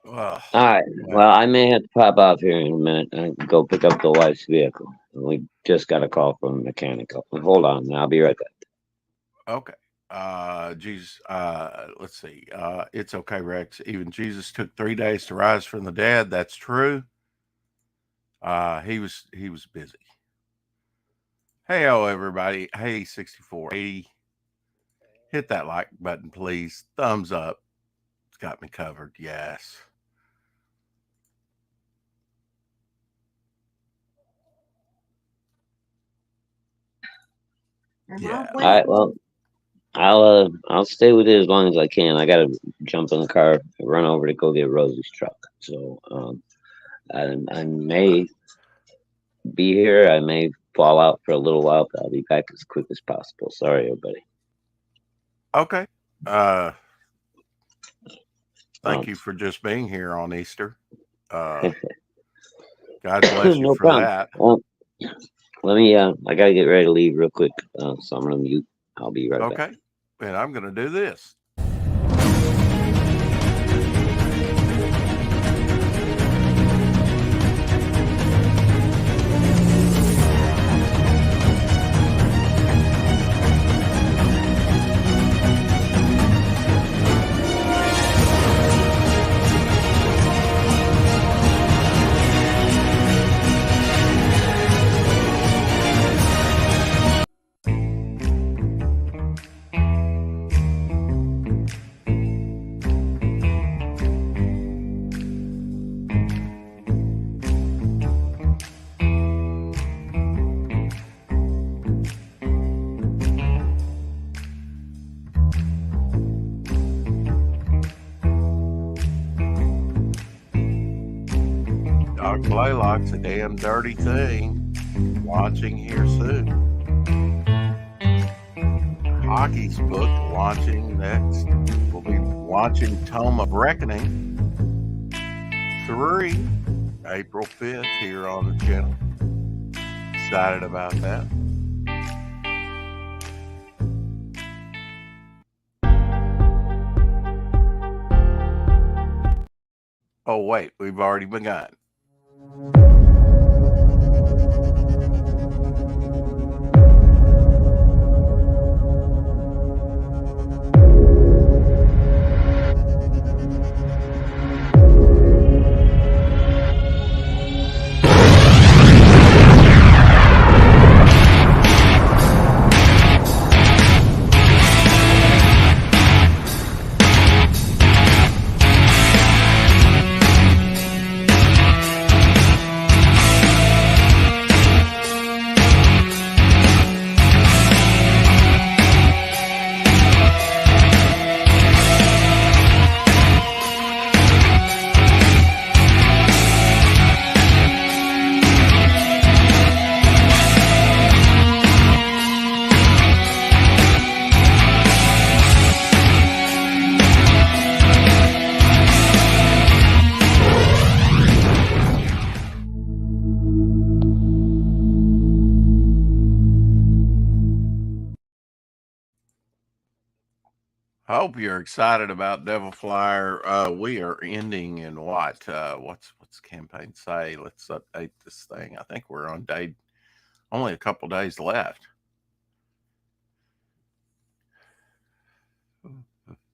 Ugh. All right. Well, Well, I may have to pop off here in a minute and go pick up the wife's vehicle. We just got a call from a mechanic. Hold on. I'll be right back. okay. Jesus. Let's see. It's okay, Rex. Even Jesus took 3 days to rise from the dead. That's true. He was busy. Hey, everybody. Hey, 6480. Hit that like button, please. Thumbs up. It's got me covered. Yes. Yeah. All right. Well, I'll stay with it as long as I can. I gotta jump in the car, run over to go get Rosie's truck. So I may be here. I may fall out for a little while, but I'll be back as quick as possible. Sorry, everybody. Okay. Uh, Um, thank you for just being here on Easter. Uh, God bless you no for problem. that. Let me. I gotta get ready to leave real quick. So I'm gonna mute. I'll be right back. Okay. And I'm going to do this. Dog Blaylock's a damn dirty thing. Launching here soon. Hockey's book launching next. We'll be launching Tome of Reckoning 3, April 5th here on the channel. Excited about that. Oh, wait, we've already begun. Hope you're excited about Devil Flyer. We are ending in what? What's campaign say? Let's update this thing. I think we're on day only a couple days left.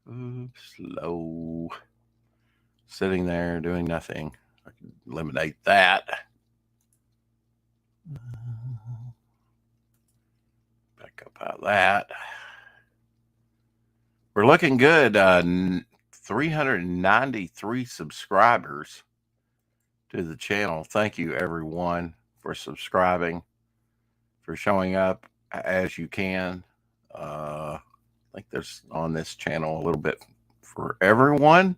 Slow. Sitting there doing nothing. I can eliminate that. Back up out of that. We're looking good. 393 subscribers to the channel. Thank you, everyone, for subscribing, for showing up as you can. I think there's on this channel a little bit for everyone.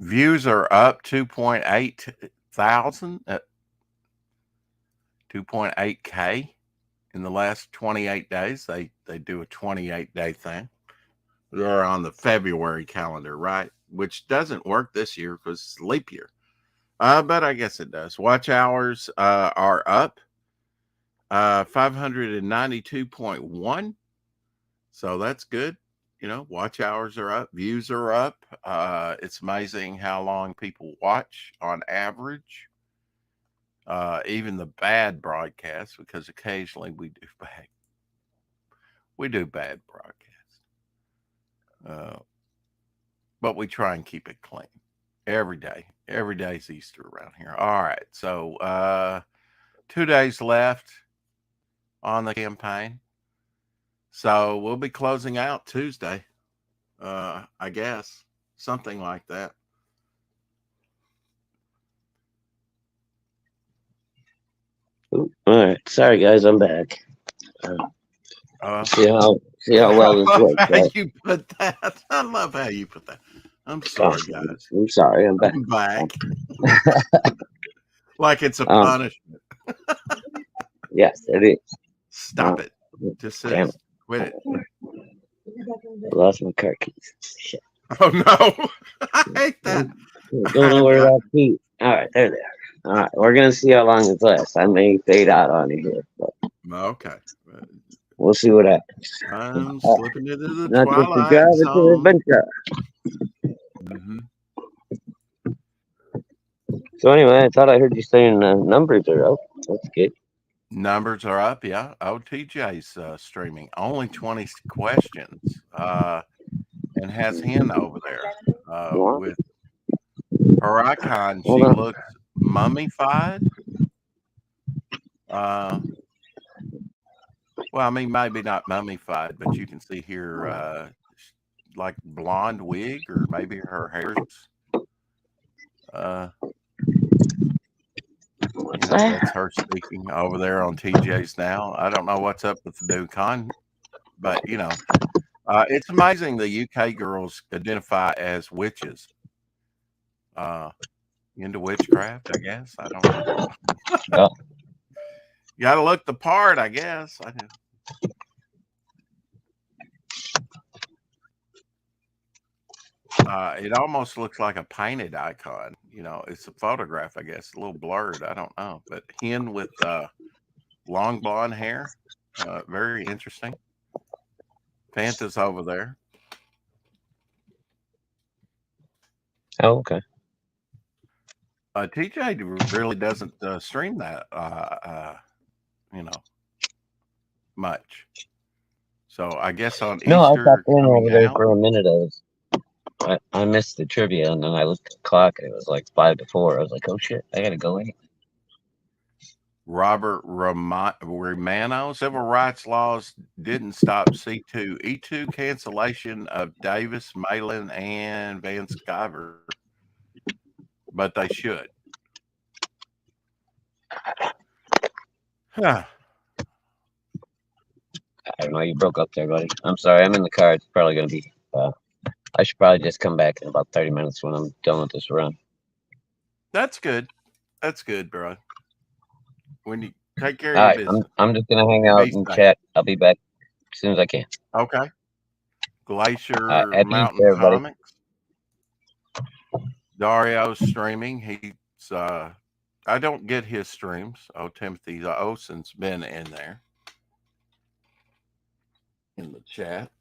Views are up 2.8 thousand, 2.8K in the last 28 days. They do a 28-day thing. They're on the February calendar, right? Which doesn't work this year because it's leap year. But I guess it does. Watch hours are up 592.1. So that's good. watch hours are up, views are up. It's amazing how long people watch on average. Even the bad broadcasts, because occasionally we do bad broadcasts, but we try and keep it clean every day. Every day's Easter around here. All right, so 2 days left on the campaign, so we'll be closing out Tuesday. I guess something like that. All right, sorry guys, I'm back. See how well this works. How Right? you put that. I love how you put that. I'm sorry, guys. I'm sorry, I'm back. I'm back. Like it's a Um, punishment. Yes, it is. Stop it. Just Damn it. quit it. I lost my car keys. Shit. Oh no. I hate that. Don't know where that keys. All right, there they are. All right, we're gonna see how long this lasts. I may fade out on you here, but Okay. we'll see what happens. I'm slipping into the Not just a twilight job, it's an zone. adventure. Mm-hmm. So anyway, I thought I heard you saying numbers are up. That's good. Numbers are up, yeah. OTJ's streaming. Only 20 questions. And has Hen over there. What? With her icon, Hold she on. looks mummified. Well, I mean, maybe not mummified, but you can see here, like blonde wig, or maybe her hair's. That's her speaking over there on TJ's now. I don't know what's up with the new but it's amazing the UK girls identify as witches. Into witchcraft, I guess. I don't know. Oh. You got to look the part, I guess. It almost looks like a painted icon. It's a photograph, I guess, a little blurred. I don't know, but Hen with long blonde hair, very interesting. Fanta's over there. Oh, okay. TJ really doesn't stream that, much. So I guess on No, I Easter popped in over coming there out, for a minute. I missed the trivia, and then I looked at the clock, and it was like 5 to 4. I was like, oh shit, I gotta go in. Robert Romano, civil rights laws didn't stop C2. E2 cancellation of Davis, Malin, and Van Sciver, but they should. Huh. I don't know, you broke up there, buddy. I'm sorry, I'm in the car. It's probably gonna be. I should probably just come back in about 30 minutes when I'm done with this run. That's good. That's good, bro. When you take care of All your right, business. I'm just gonna hang out and chat. I'll be back as soon as I can. Okay. Glacier Happy Mountain Easter, everybody. Comics. Dario's streaming. He's I don't get his streams. Oh, Timothy Olsen's been in there in the chat.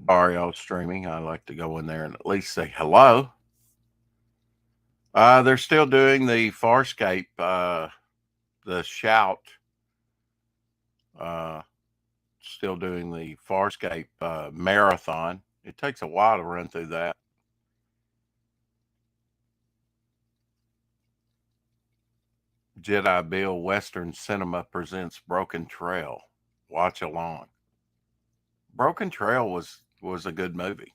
Dario streaming. I like to go in there and at least say hello. They're still doing the Farscape, the Shout. Still doing the Farscape marathon. It takes a while to run through that. Jedi Bill Western Cinema presents Broken Trail. Watch along. Broken Trail was a good movie.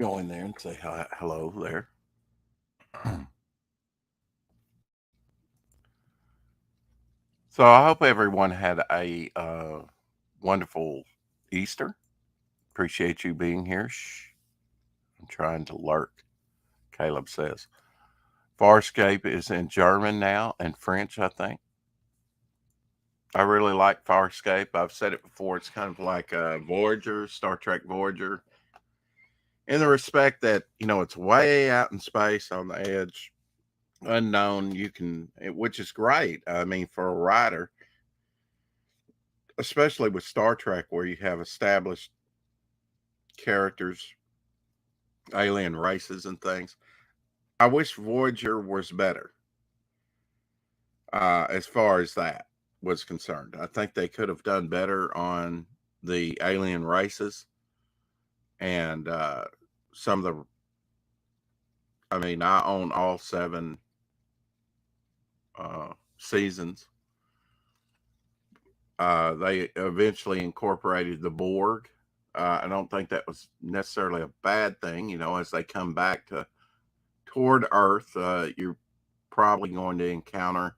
Go in there and say hello there. So I hope everyone had a wonderful Easter. Appreciate you being here. Shh. I'm trying to lurk. Caleb says. Farscape is in German now and French, I think. I really like Farscape. I've said it before. It's kind of like Voyager, Star Trek Voyager. in the respect that, it's way out in space on the edge, unknown. Which is great. I mean, for a writer, especially with Star Trek, where you have established characters, alien races, and things. I wish Voyager was better as far as that was concerned. I think they could have done better on the alien races and some of the. I mean, I own all 7 seasons. They eventually incorporated the Borg. I don't think that was necessarily a bad thing. As they come back toward Earth, you're probably going to encounter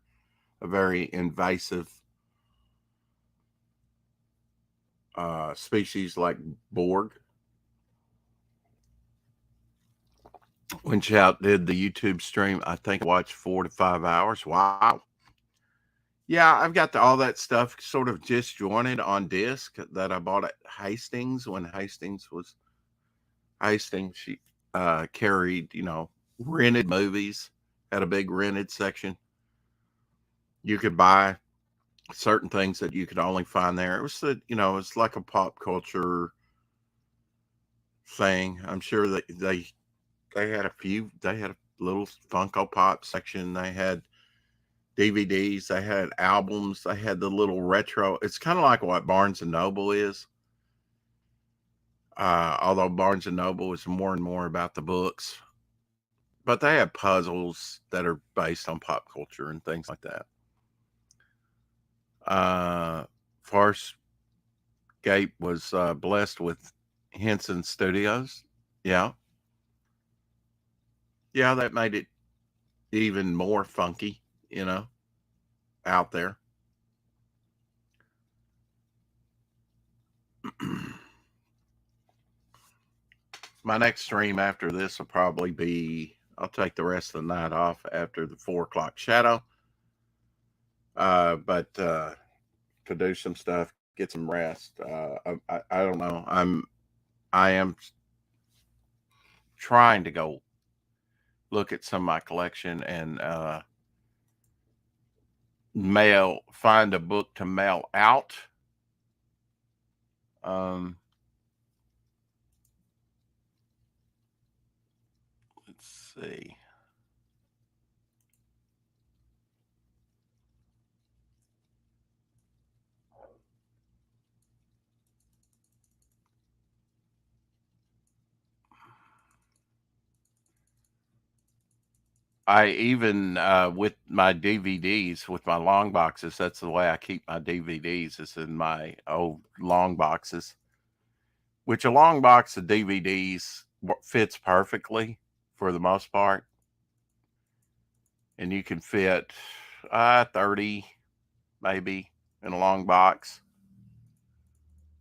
a very invasive species like Borg, which outdid the YouTube stream. I think I watched 4 to 5 hours. Wow. Yeah, I've got all that stuff sort of disjointed on disc that I bought at Hastings when Hastings was Hastings. She carried, rented movies, had a big rented section. You could buy certain things that you could only find there. It was, it's like a pop culture thing. I'm sure that they had a little Funko Pop section. They had DVDs, they had albums, they had the little retro. It's kind of like what Barnes and Noble is. Although Barnes and Noble is more and more about the books, but they have puzzles that are based on pop culture and things like that. Farscape was blessed with Henson Studios. Yeah. Yeah, that made it even more funky, out there. My next stream after this will probably be, I'll take the rest of the night off after the 4 o'clock shadow. But to do some stuff, get some rest. I don't know. I am trying to go look at some of my collection and find a book to mail out. Let's see. I even with my DVDs, with my long boxes, that's the way I keep my DVDs, is in my old long boxes, which a long box of DVDs fits perfectly for the most part. And you can fit 30 maybe in a long box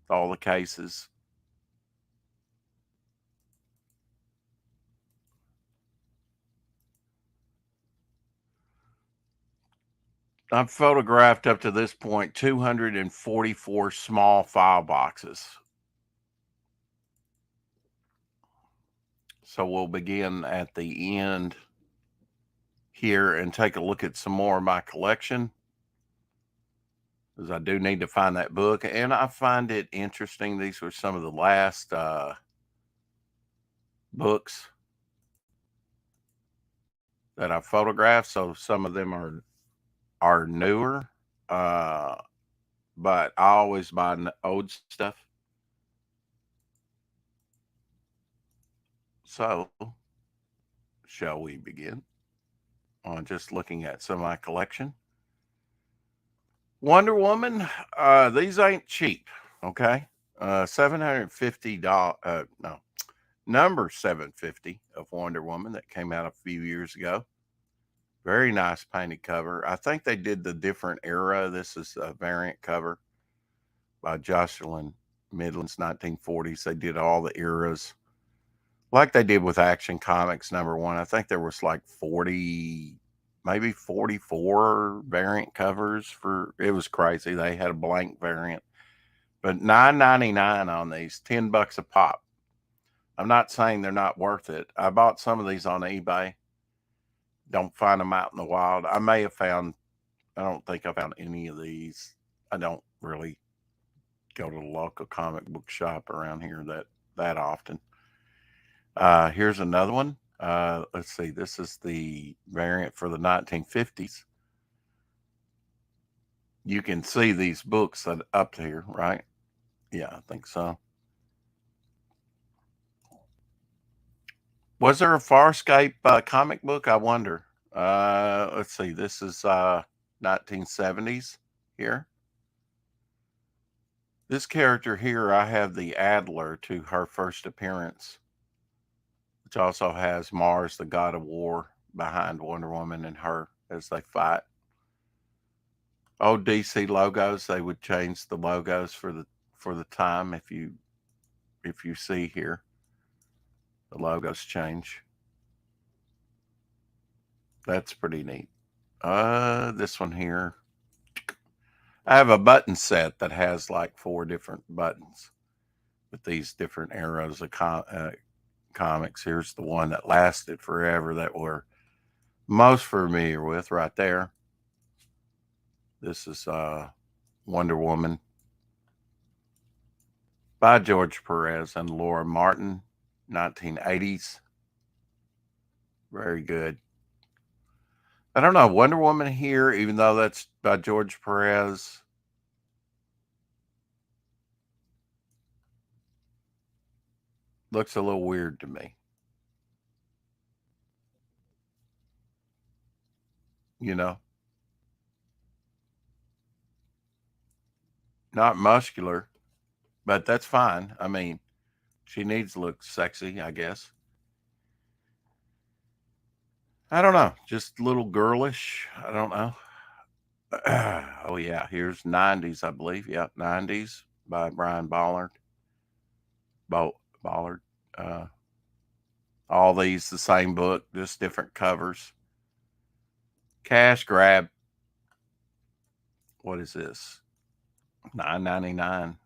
with all the cases. I've photographed up to this point 244 small file boxes. So we'll begin at the end here and take a look at some more of my collection, because I do need to find that book. And I find it interesting. These were some of the last books that I photographed. So some of them are newer, but I always buy old stuff. So, shall we begin on just looking at some of my collection? Wonder Woman, these ain't cheap, okay? $750, no, number 750 of Wonder Woman that came out a few years ago. Very nice painted cover. I think they did the different era. This is a variant cover by Jocelyn Midland's 1940s. They did all the eras like they did with Action Comics #1. I think there was like 40, maybe 44 variant covers it was crazy. They had a blank variant, but $9.99 on these, $10 a pop. I'm not saying they're not worth it. I bought some of these on eBay. Don't find them out in the wild. I may have found, I don't think I found any of these. I don't really go to the local comic book shop around here that often. Here's another one. Let's see. This is the variant for the 1950s. You can see these books up here, right? Yeah, I think so. Was there a Farscape comic book? I wonder. Let's see. This is 1970s here. This character here, I have the Adler to her first appearance, which also has Mars, the god of war, behind Wonder Woman and her as they fight. Old DC logos, they would change the logos for the time. If you see here, the logos change. That's pretty neat. This one here, I have a button set that has like 4 different buttons with these different eras of comics. Here's the one that lasted forever that we're most familiar with right there. This is Wonder Woman by George Perez and Laura Martin, 1980s. Very good. I don't know, Wonder Woman here, even though that's by George Perez, looks a little weird to me. You know? Not muscular, but that's fine. I mean, she needs to look sexy, I guess. I don't know, just a little girlish. I don't know. Oh yeah, here's 90s, I believe. Yeah, 90s by Brian Ballard. Ballard. All these the same book, just different covers. Cash grab. What is this? $9.99.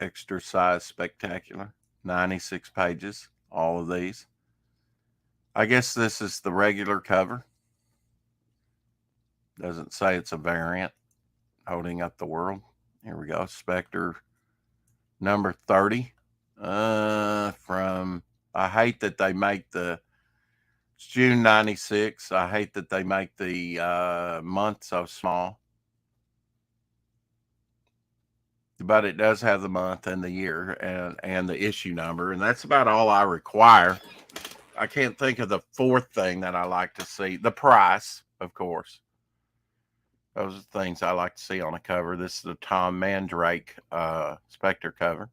Extra size spectacular. 96 pages. All of these. I guess this is the regular cover. Doesn't say it's a variant. Holding up the world. Here we go. Spectre number 30. From, I hate that they make it's June 96. I hate that they make the month so small. But it does have the month and the year and the issue number. And that's about all I require. I can't think of the 4th thing that I like to see. The price, of course. Those are things I like to see on a cover. This is the Tom Mandrake Spectre cover.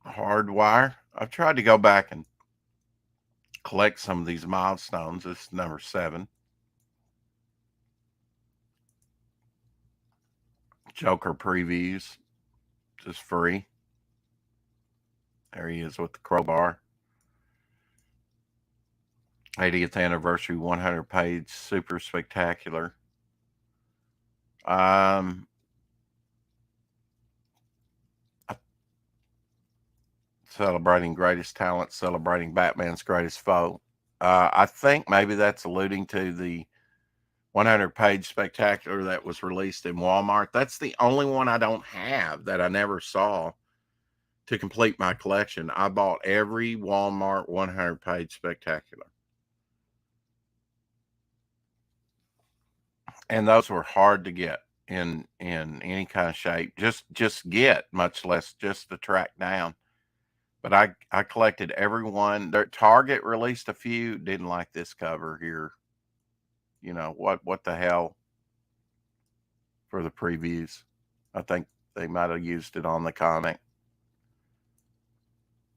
Hardwire. I've tried to go back and collect some of these milestones. This is number 7. Joker previews. Just free. There he is with the crowbar. 80th anniversary, 100-page, super spectacular. Celebrating greatest talent, celebrating Batman's greatest foe. I think maybe that's alluding to the 100-page spectacular that was released in Walmart. That's the only one I don't have that I never saw to complete my collection. I bought every Walmart 100-page spectacular. And those were hard to get in any kind of shape. Just get, much less just to track down. But I collected every one. Target released a few. Didn't like this cover here. You know, what the hell for the previews. I think they might have used it on the comic.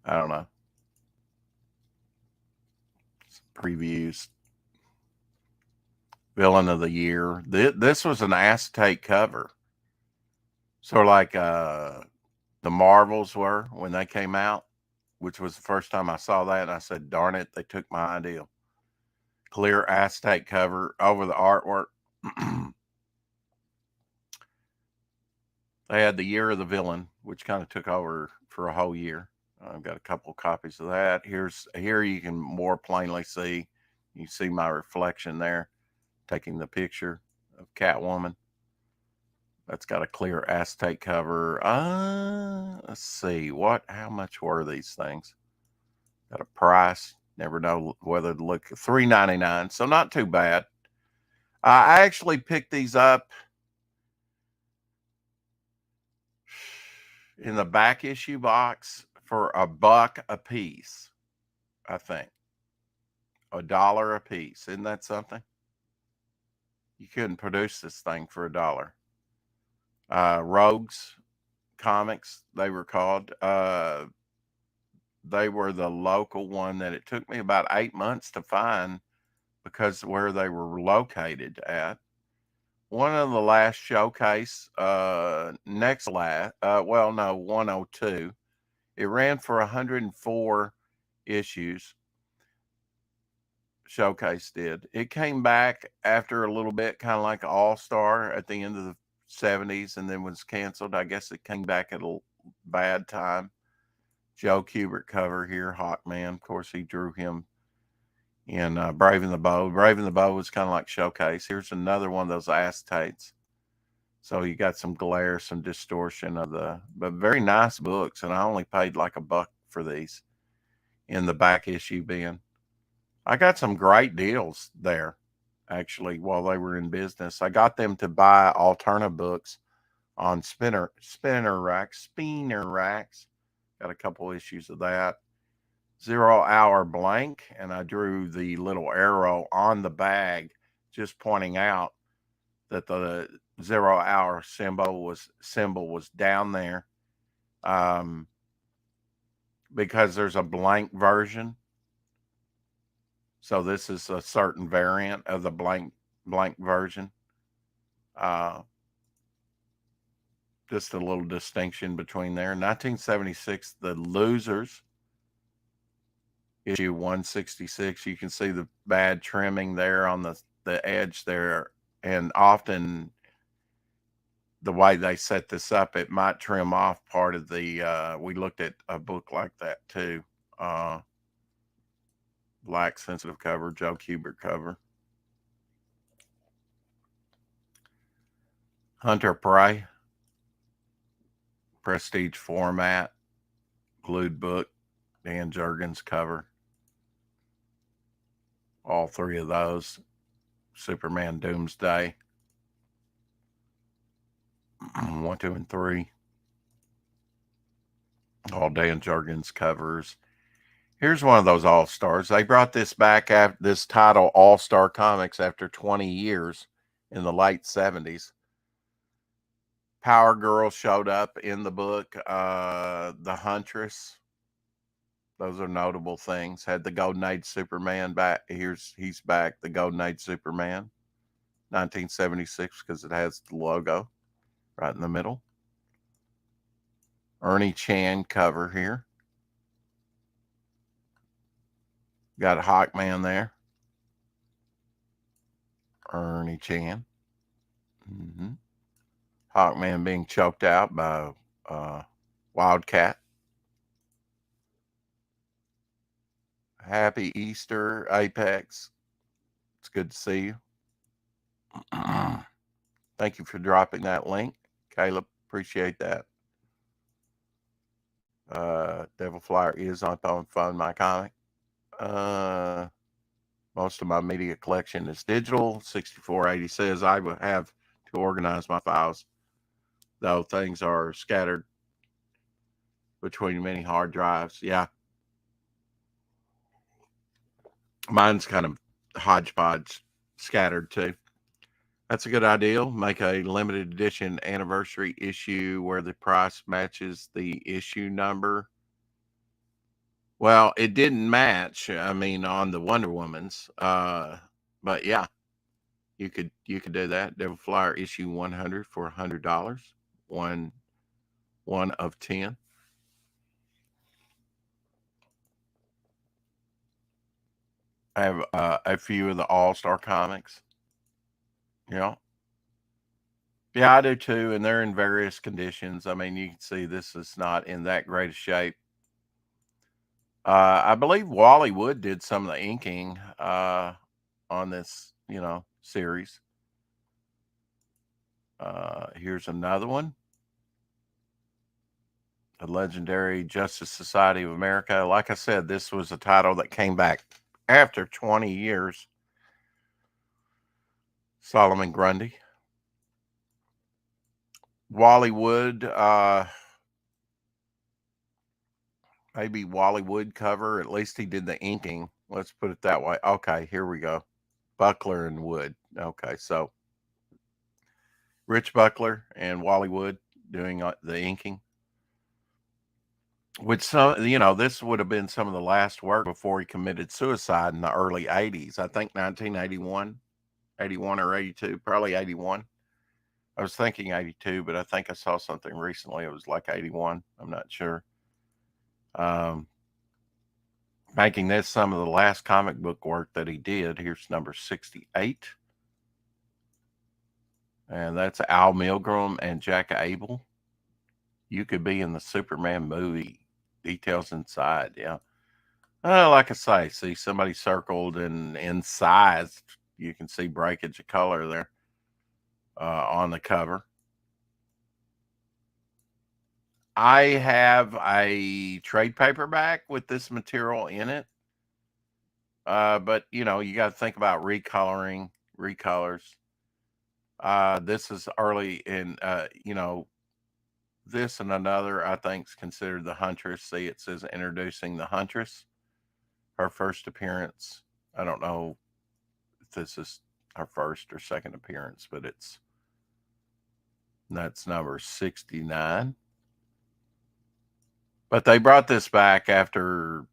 I don't know. Previews. Villain of the year. This was an acetate cover. Sort of like the Marvels were when they came out, which was the first time I saw that. And I said, darn it, they took my idea. Clear acetate cover over the artwork. They had the Year of the Villain, which kind of took over for a whole year. I've got a couple copies of that. Here you can more plainly see. You see my reflection there, taking the picture of Catwoman. That's got a clear acetate cover. Let's see how much were these things? Got a price. Never know whether to look. $3.99, so not too bad. I actually picked these up in the back issue box for $1 a piece. I think $1 a piece. Isn't that something? You couldn't produce this thing for $1. Rogues Comics, they were called. They were the local one that it took me about 8 months to find because where they were located at. One of the last showcase, next last, 102. It ran for 104 issues. Showcase did. It came back after a little bit, kind of like All Star at the end of the 70s, and then was canceled. I guess it came back at a bad time. Joe Kubert cover here, Hawkman. Of course, he drew him in Brave and the Bold. Brave and the Bold was kind of like Showcase. Here's another one of those acetates. So you got some glare, some distortion but very nice books. And I only paid like $1 for these in the back issue bin. I got some great deals there, actually, while they were in business. I got them to buy alternative books on spinner racks. Got a couple issues of that. 0 Hour Blank, and I drew the little arrow on the bag, just pointing out that the 0 Hour symbol was down there, because there's a blank version. So this is a certain variant of the blank version. Just a little distinction between there. 1976, The Losers, issue 166. You can see the bad trimming there on the edge there. And often the way they set this up, it might trim off part of the, we looked at a book like that too. Black sensitive cover, Joe Kubert cover. Hunter Prey, prestige format, glued book, Dan Jurgens cover. All three of those. Superman Doomsday. 1, 2, and 3. All Dan Jurgens covers. Here's one of those all-stars. They brought this back after this title, All-Star Comics, after 20 years in the late 70s. Power Girl showed up in the book. The Huntress. Those are notable things. Had the Golden Age Superman back. He's back. The Golden Age Superman. 1976, because it has the logo right in the middle. Ernie Chan cover here. Got a Hawkman there. Ernie Chan. Hawkman being choked out by Wildcat. Happy Easter, Apex. It's good to see you. Thank you for dropping that link, Caleb. Appreciate that. Devil Flyer is on Phone My Comic. Most of my media collection is digital. 6480 says I would have to organize my files, though things are scattered between many hard drives. Yeah. Mine's kind of hodgepodge, scattered too. That's a good idea. Make a limited edition anniversary issue where the price matches the issue number. Well, it didn't match, I mean, on the Wonder Woman's. But yeah, you could do that. Devil Flyer issue 100 for $100. One of 10. I have a few of the All-Star comics. Yeah. Yeah, I do too, and they're in various conditions. I mean, you can see this is not in that great a shape. I believe Wally Wood did some of the inking on this, series. Here's another one. The Legendary Justice Society of America. Like I said, this was a title that came back after 20 years. Solomon Grundy. Wally Wood, maybe Wally Wood cover. At least he did the inking. Let's put it that way. Okay, here we go. Buckler and Wood. Okay, so Rich Buckler and Wally Wood doing the inking. Which this would have been some of the last work before he committed suicide in the early 80s. I think 1981, 81 or 82, probably 81. I was thinking 82, but I think I saw something recently. It was like 81. I'm not sure. Making this some of the last comic book work that he did. Here's number 68. And that's Al Milgrom and Jack Abel. You could be in the Superman movie. Details inside, yeah. Like I say, see somebody circled and incised. You can see breakage of color there on the cover. I have a trade paperback with this material in it. But you got to think about recolors. This is early in, this and another, I think, is considered the Huntress. See, it says introducing the Huntress. Her first appearance. I don't know if this is her first or second appearance, but that's number 69. But they brought this back after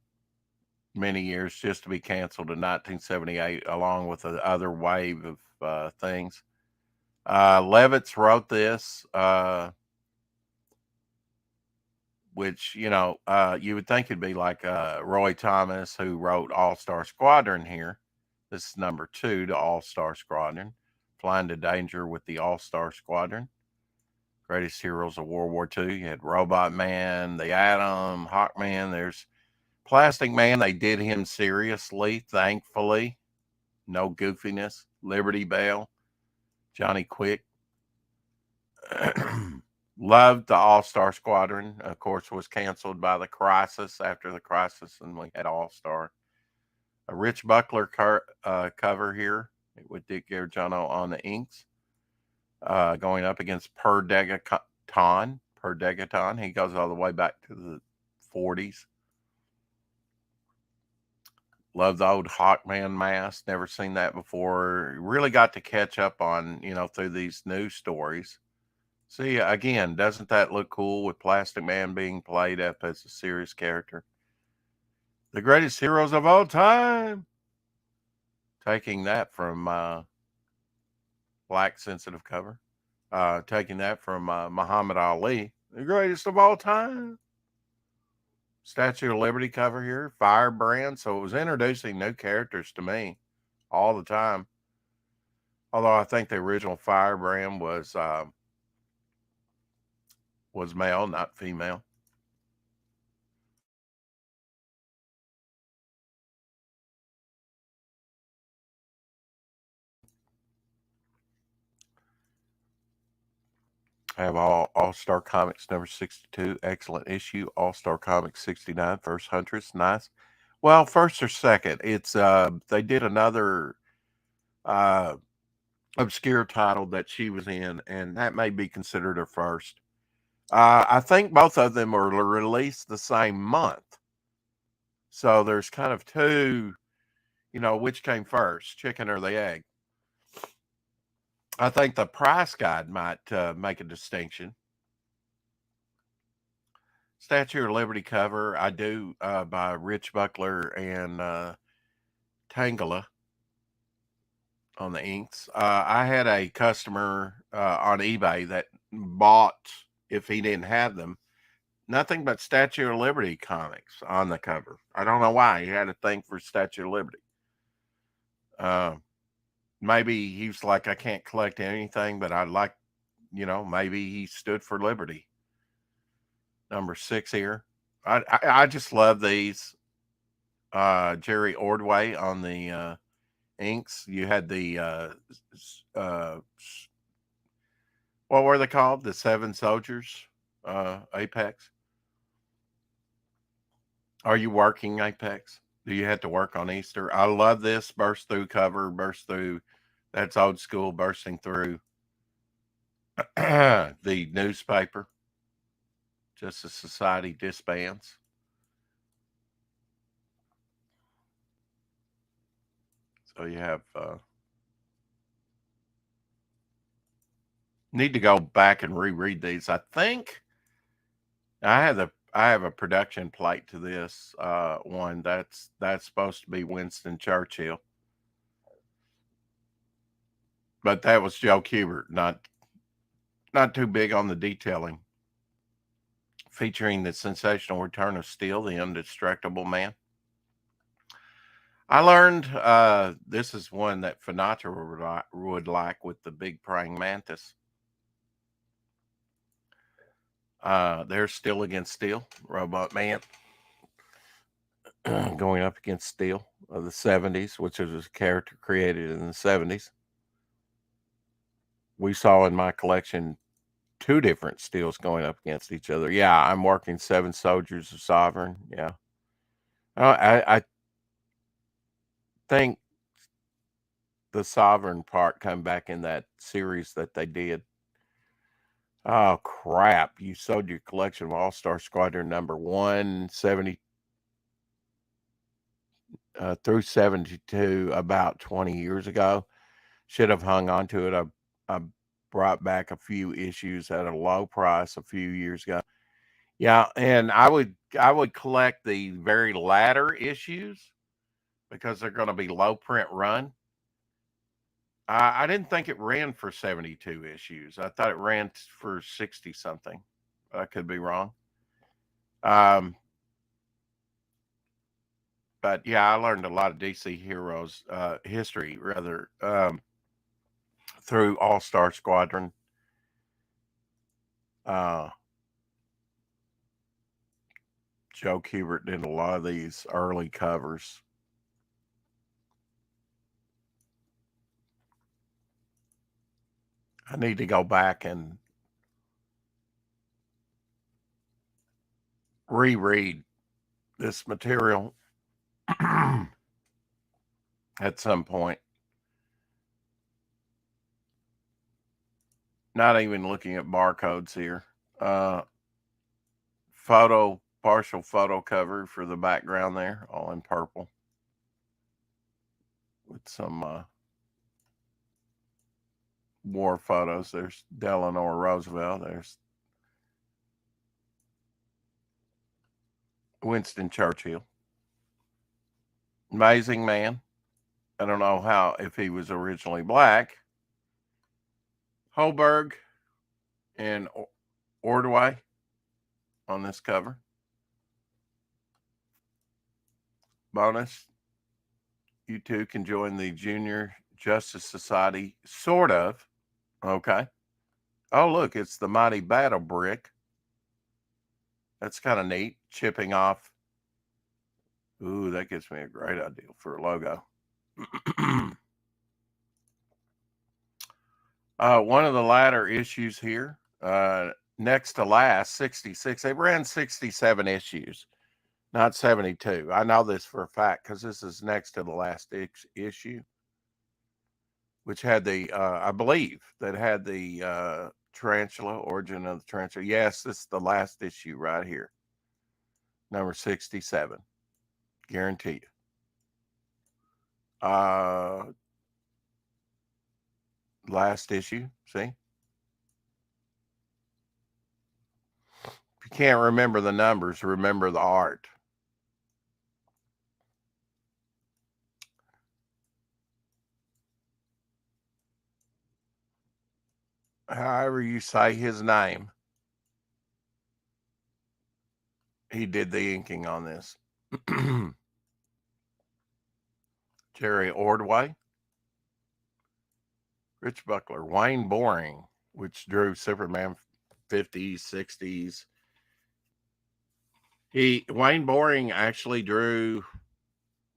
many years just to be canceled in 1978, along with the other wave of things. Levitz wrote this, which, you would think it'd be like Roy Thomas, who wrote All-Star Squadron here. This is number 2 to All-Star Squadron. Flying to Danger with the All-Star Squadron. Greatest heroes of World War II. You had Robot Man, the Atom, Hawkman. There's Plastic Man. They did him seriously, thankfully. No goofiness. Liberty Bell. Johnny Quick. Loved the All-Star Squadron. Of course, was canceled by the Crisis after the Crisis, and we had All-Star. A Rich Buckler cover here with Dick Gargiano on the inks. Going up against Per Degaton. He goes all the way back to the 40s. Love the old Hawkman mask. Never seen that before. Really got to catch up on, through these news stories. See, again, doesn't that look cool with Plastic Man being played up as a serious character? The greatest heroes of all time. Taking that from Black Sensitive cover. Taking that from Muhammad Ali. The greatest of all time. Statue of Liberty cover here. Firebrand. So it was introducing new characters to me all the time. Although I think the original Firebrand was male, not female. I have All-Star Comics number 62. Excellent issue. All-Star Comics 69. First Huntress. Nice. Well, first or second. It's they did another obscure title that she was in, and that may be considered her first. I think both of them were released the same month. So there's kind of two, which came first, chicken or the egg. I think the price guide might make a distinction. Statue of Liberty cover, I do, by Rich Buckler and Tangela on the inks. I had a customer on eBay that bought, if he didn't have them, nothing but Statue of Liberty comics on the cover. I don't know why. He had a thing for Statue of Liberty. Maybe he was like, I can't collect anything, but I like maybe he stood for liberty. Number 6 here. I just love these. Jerry Ordway on the inks. You had the what were they called? The 7 soldiers, Apex. Are you working Apex? Do you have to work on Easter? I love this burst through cover, burst through. That's old school, bursting through the newspaper. Justice Society disbands. So you have need to go back and reread these. I think I have a production plate to this one. That's supposed to be Winston Churchill, but that was Joe Kubert. Not too big on the detailing. Featuring the sensational return of Steel, the indestructible man. I learned this is one that Finatra would like with the big praying mantis. There's Steel against Steel, Robot Man. Going up against Steel of the 70s, which is a character created in the 70s. We saw in my collection 2 different Steels going up against each other. Yeah, I'm working 7 Soldiers of Sovereign. Yeah. I think the Sovereign part come back in that series that they did. Oh, crap. You sold your collection of All-Star Squadron number 170 through 72 about 20 years ago. Should have hung on to it. I brought back a few issues at a low price a few years ago. Yeah, and I would collect the very latter issues because they're going to be low print run. I didn't think it ran for 72 issues. I thought it ran for 60 something. I could be wrong. But yeah, I learned a lot of DC Heroes history rather through All-Star Squadron. Joe Kubert did a lot of these early covers. I need to go back and reread this material at some point. Not even looking at barcodes here. Partial photo cover for the background there, all in purple. With some war photos. There's Delano Roosevelt. There's Winston Churchill. Amazing man. I don't know if he was originally black. Holberg and Ordway on this cover. Bonus, you two can join the Junior Justice Society, sort of. Okay. Oh, look, it's the Mighty Battle Brick. That's kind of neat. Chipping off. Ooh, that gives me a great idea for a logo. One of the latter issues here, next to last, 66. They ran 67 issues, not 72. I know this for a fact because this is next to the last issue, which had the, I believe, that had the tarantula, origin of the tarantula. Yes, this is the last issue right here, number 67. Guarantee you. Last issue, see? If you can't remember the numbers, remember the art. However you say his name, he did the inking on this. Jerry Ordway, Rich Buckler, Wayne Boring, which drew Superman 50s, 60s. Wayne Boring actually drew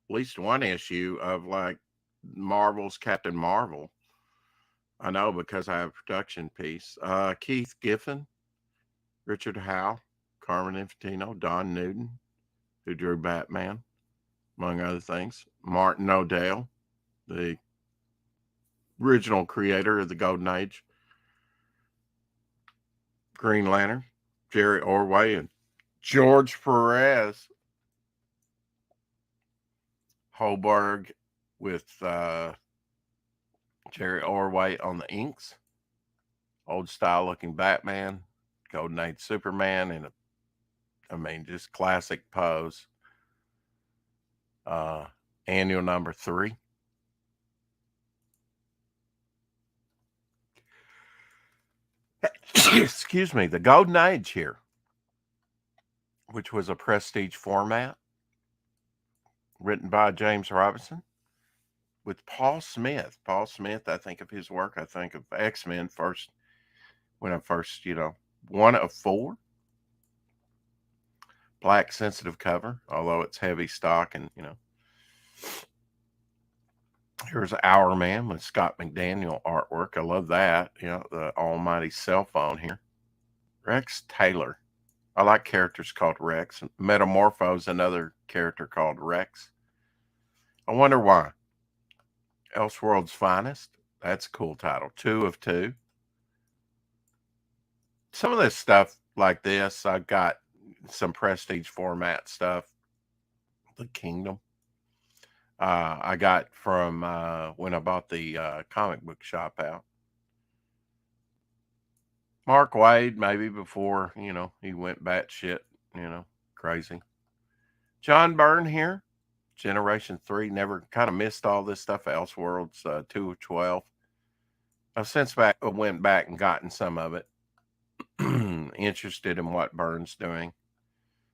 at least one issue of like Marvel's Captain Marvel. I know because I have a production piece. Keith Giffen, Richard Howe, Carmen Infantino, Don Newton, who drew Batman, among other things. Martin O'Dell, the original creator of the Golden Age. Green Lantern, Jerry Orway, and George Perez. Holberg with Jerry Orway on the inks. Old style looking Batman, Golden Age Superman, and just classic pose. Annual number 3. Excuse me, the Golden Age here, which was a prestige format, written by James Robinson, with Paul Smith. Paul Smith, I think of his work. I think of X-Men first, when I first, one of 4. Black sensitive cover, although it's heavy stock, and, here's Our Man with Scott McDaniel artwork. I love that. The almighty cell phone here. Rex Taylor. I like characters called Rex. Metamorpho's another character called Rex. I wonder why. Elseworld's Finest. That's a cool title. 2 of 2. Some of this stuff like this, I've got some prestige format stuff. The Kingdom. I got from when I bought the comic book shop out. Mark Waid, maybe before, he went batshit, crazy. John Byrne here. Generation 3, never kind of missed all this stuff. Elseworlds, 2 of 12. I've since went back and gotten some of it. Interested in what Byrne's doing.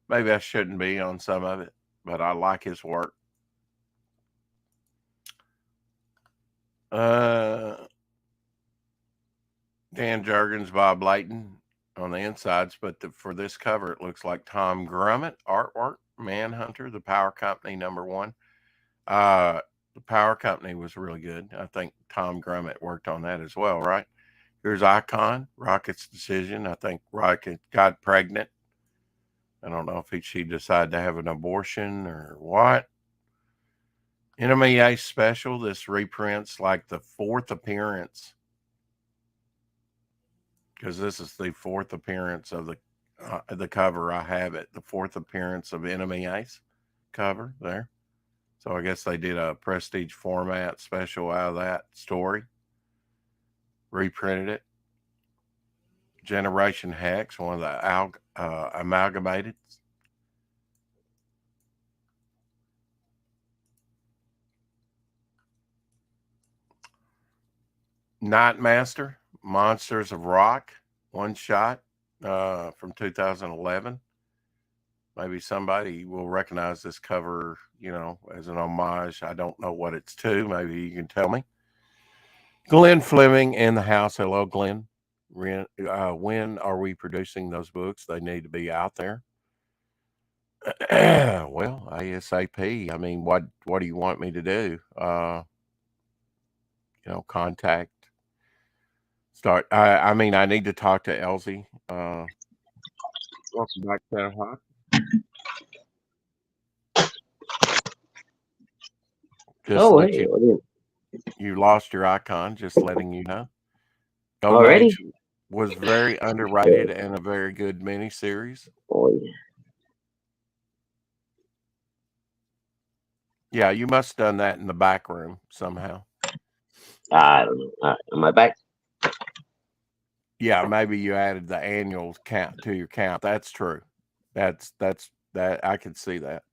Maybe I shouldn't be on some of it, but I like his work. Dan Jurgens, Bob Layton on the insides, but for this cover, it looks like Tom Grummett artwork. Manhunter, the Power Company #1. The Power Company was really good. I think Tom Grummett worked on that as well, right? Here's Icon, Rocket's Decision. I think Rocket got pregnant. I don't know if she decided to have an abortion or what. Enemy Ace Special. This reprints like the 4th appearance, because this is the 4th appearance of the cover. I have it, the 4th appearance of Enemy Ace cover there. So I guess they did a prestige format special out of that story. Reprinted it. Generation Hex, one of the amalgamated. Nightmaster, Monsters of Rock, one shot from 2011. Maybe somebody will recognize this cover, as an homage. I don't know what it's to. Maybe you can tell me. Glenn Fleming and the House. Hello, Glenn. When are we producing those books? They need to be out there. Well, ASAP. I mean, what do you want me to do? Contact. Start. I need to talk to Elsie. Welcome back, Santa Hawk. You lost your icon. Just letting you know. Golden Age was very underrated and a very good miniseries. Oh yeah. Yeah, you must have done that in the back room somehow. I don't know. Am I back? Yeah, maybe you added the annual count to your count. That's true. That's that. I can see that.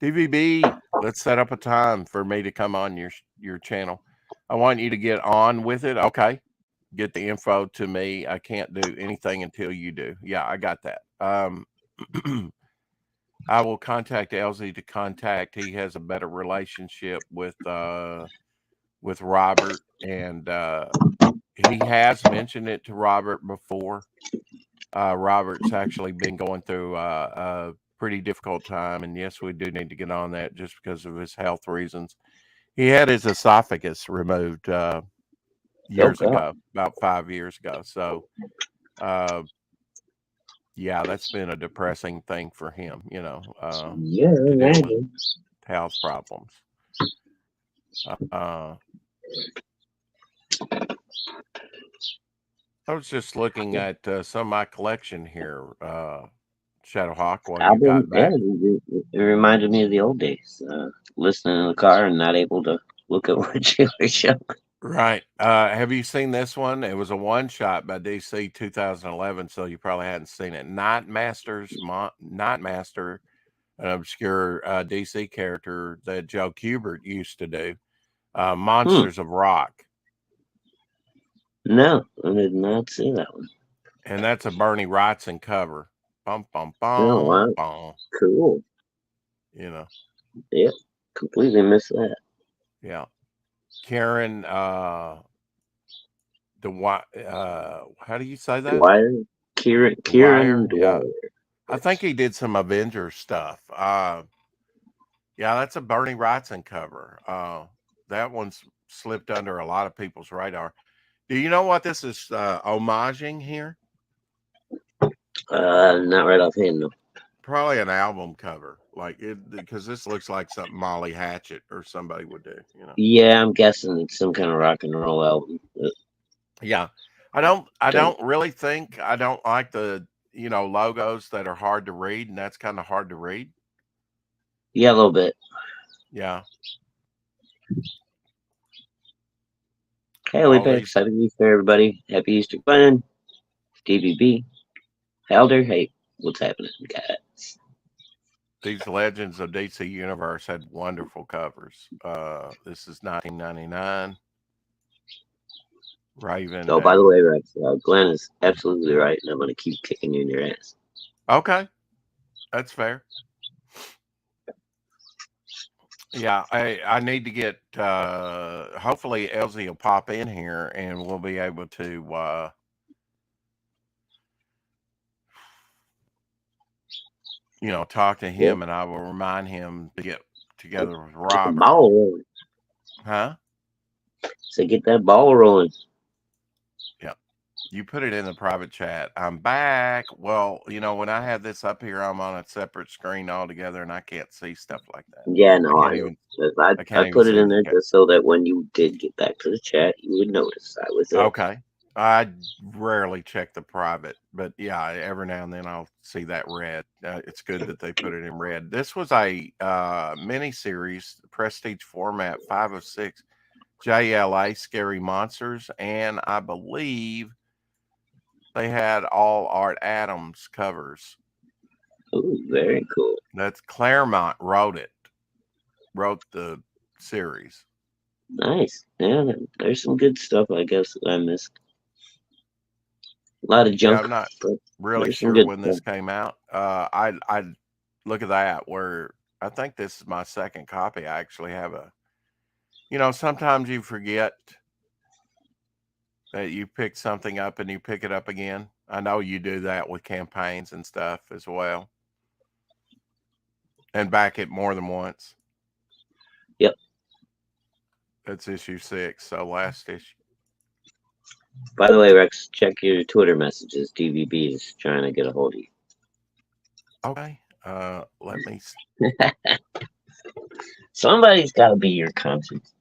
DVB, let's set up a time for me to come on your channel. I want you to get on with it. Okay. Get the info to me. I can't do anything until you do. Yeah, I got that. I will contact Elsie to contact. He has a better relationship with Robert, and he has mentioned it to Robert before. Robert's actually been going through a pretty difficult time, and yes, we do need to get on that just because of his health reasons. He had his esophagus removed years God. ago, about 5 years ago. So, yeah, that's been a depressing thing for him, Yeah, to deal with imagine. health problems. I was just looking at some of my collection here, Shadowhawk, while you Album, got yeah, back. it reminded me of the old days. Listening in the car and not able to look at what you were showing. Right. Have you seen this one? It was a one shot by DC 2011, so you probably hadn't seen it. Nightmaster, an obscure DC character that Joe Kubert used to do. Monsters of Rock. No, I did not see that one. And that's a Bernie Wrightson cover. Bum, bum, Oh, bum, wow. bum. Cool. You know, Yep. Completely missed that. yeah. Karen, how do you say that? Dwyer? Kieran Dwyer, yeah. Dwyer. I think he did some Avengers stuff. Yeah, that's a Bernie Wrightson cover. That one's slipped under a lot of people's radar. Do you know what this is homaging here? Not right offhand, no. Probably an album cover, like it, because this looks like something Molly Hatchet or somebody would do. Yeah, I'm guessing it's some kind of rock and roll album. Yeah, I don't really think I don't like the logos that are hard to read, and that's kind of hard to read. Yeah, a little bit. Yeah. Hey, we've been excited Easter, everybody. Happy Easter, Glenn. DBB. Elder, hey, what's happening, guys? These Legends of DC Universe had wonderful covers. This is 1999. Raven. Oh, by the way, Rex, Glenn is absolutely right, and I'm going to keep kicking you in your ass. Okay, that's fair. Yeah, I need to get. Hopefully, Elsie will pop in here, and we'll be able to. Talk to him, and I will remind him to get together with Robert. Get the ball rolling. Huh? So get that ball rolling. Yeah. You put it in the private chat. I'm back. Well, when I have this up here, I'm on a separate screen altogether, and I can't see stuff like that. Yeah, no, I put it in there just so that when you did get back to the chat, you would notice I was there. Okay. I rarely check the private, but yeah, every now and then I'll see that red. It's good that they put it in red. This was a mini series, prestige format, 5 of 6, JLA Scary Monsters, and I believe they had all Art Adams covers. Oh, very cool. That's Claremont wrote the series. Nice. Yeah, there's some good stuff, I guess, that I missed. A lot of junk. Yeah, I'm not really sure when this came out. I look at that where I think this is my second copy. I actually have sometimes you forget that you pick something up and you pick it up again. I know you do that with campaigns and stuff as well. And back it more than once. Yep. That's issue 6. So last issue. By the way, Rex, check your Twitter messages. DVB is trying to get a hold of you. Okay. Let me. Somebody's got to be your conscience.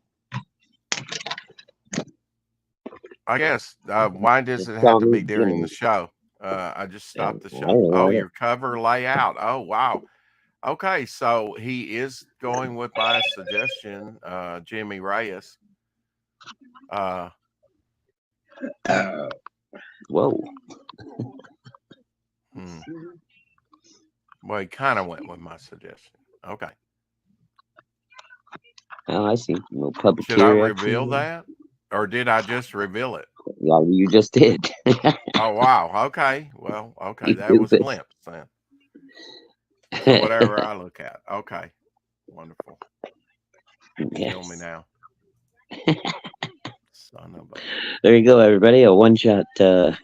I guess. Why does it have to be during the show? I just stopped the show. Oh, your cover layout. Oh, wow. Okay, so he is going with my suggestion, Jimmy Reyes. Whoa. Well, he kind of went with my suggestion. Okay. Oh, I see. No puppeteer. Should I reveal that? Or did I just reveal it? Yeah, you just did. Oh, wow. Okay. Well, okay. That was a glimpse then. So whatever I look at. Okay. Wonderful. Yes. Kill me now. Son of a. There you go, everybody. A one-shot. Yeah.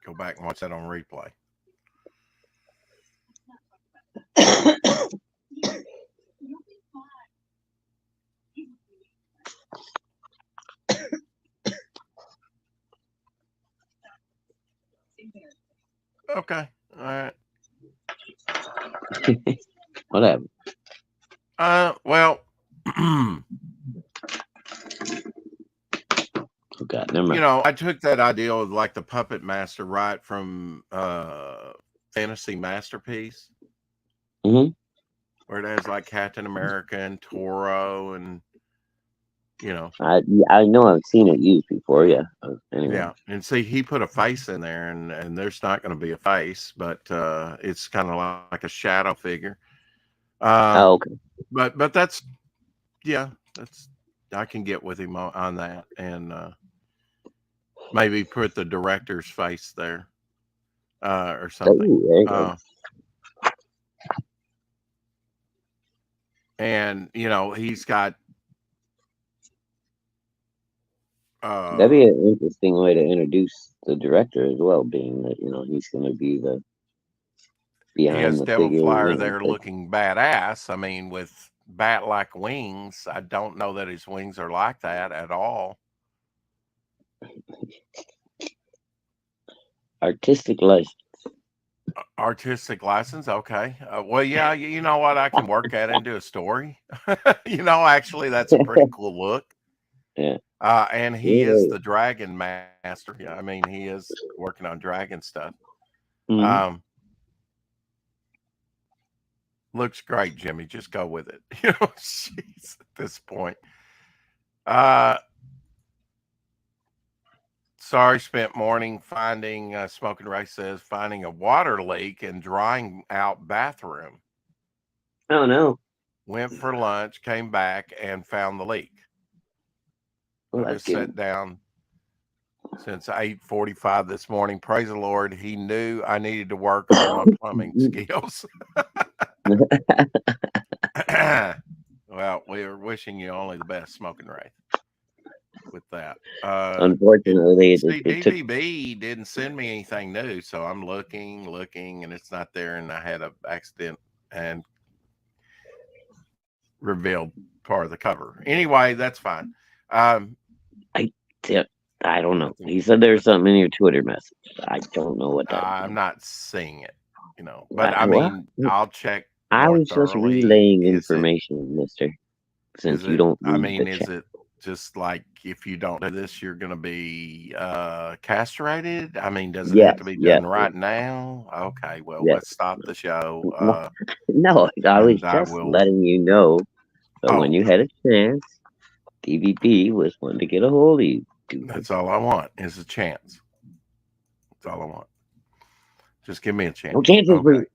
Go back and watch that on replay. Okay. All right. What happened? Well, Oh God, never mind. I took that idea of like the Puppet Master right from Fantasy Masterpiece, Mm-hmm. where it has like Captain America and Toro and I know I've seen it used before. Yeah. Anyway. yeah. And see, he put a face in there, and there's not going to be a face, but it's kind of like a shadow figure. Oh, okay. But that's I can get with him on that, and maybe put the director's face there or something. Oh, there you go. And he's got That'd be an interesting way to introduce the director as well, being that he's going to be the he behind has the Devil figure. Flyer there looking badass. I mean, with bat-like wings. I don't know that his wings are like that at all. Artistic license. Artistic license, okay. Well, yeah, you know what? I can work that into a story. Actually, that's a pretty cool look. Yeah. And he is the dragon master. Yeah, I mean, he is working on dragon stuff. Mm-hmm. Looks great, Jimmy. Just go with it. Jeez, at this point. Sorry, spent morning finding, Smoking Ray says, finding a water leak and drying out bathroom. Oh, no. Went for lunch, came back, and found the leak. Well, I just sat down since 8:45 this morning. Praise the Lord. He knew I needed to work on my plumbing skills. Well, we are wishing you only the best, Smoking Ray, with that. Unfortunately, it took. DVB didn't send me anything new, so I'm looking, and it's not there, and I had an accident and revealed part of the cover. Anyway, that's fine. I don't know. He said there's something in your Twitter message. I don't know what that is. I'm not seeing it, but I mean, I'll check. I was just relaying information, mister. Since you don't read the is chat. it just like if you don't do this, you're going to be castrated? I mean, does it have to be done right now? Okay, well, let's stop the show. No, I was just letting you know that when you had a chance, DVB was one to get a hold of you. That's all I want is a chance. That's all I want. Just give me a chance. No chances for you.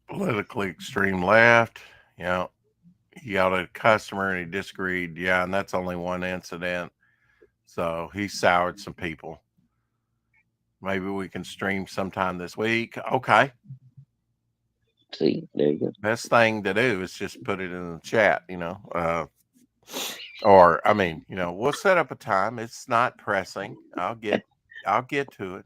Politically extreme left. He got a customer and he disagreed. Yeah, and that's only one incident. So he soured some people. Maybe we can stream sometime this week. Okay. See, there you go. Best thing to do is just put it in the chat, or I mean, we'll set up a time. It's not pressing. I'll get to it.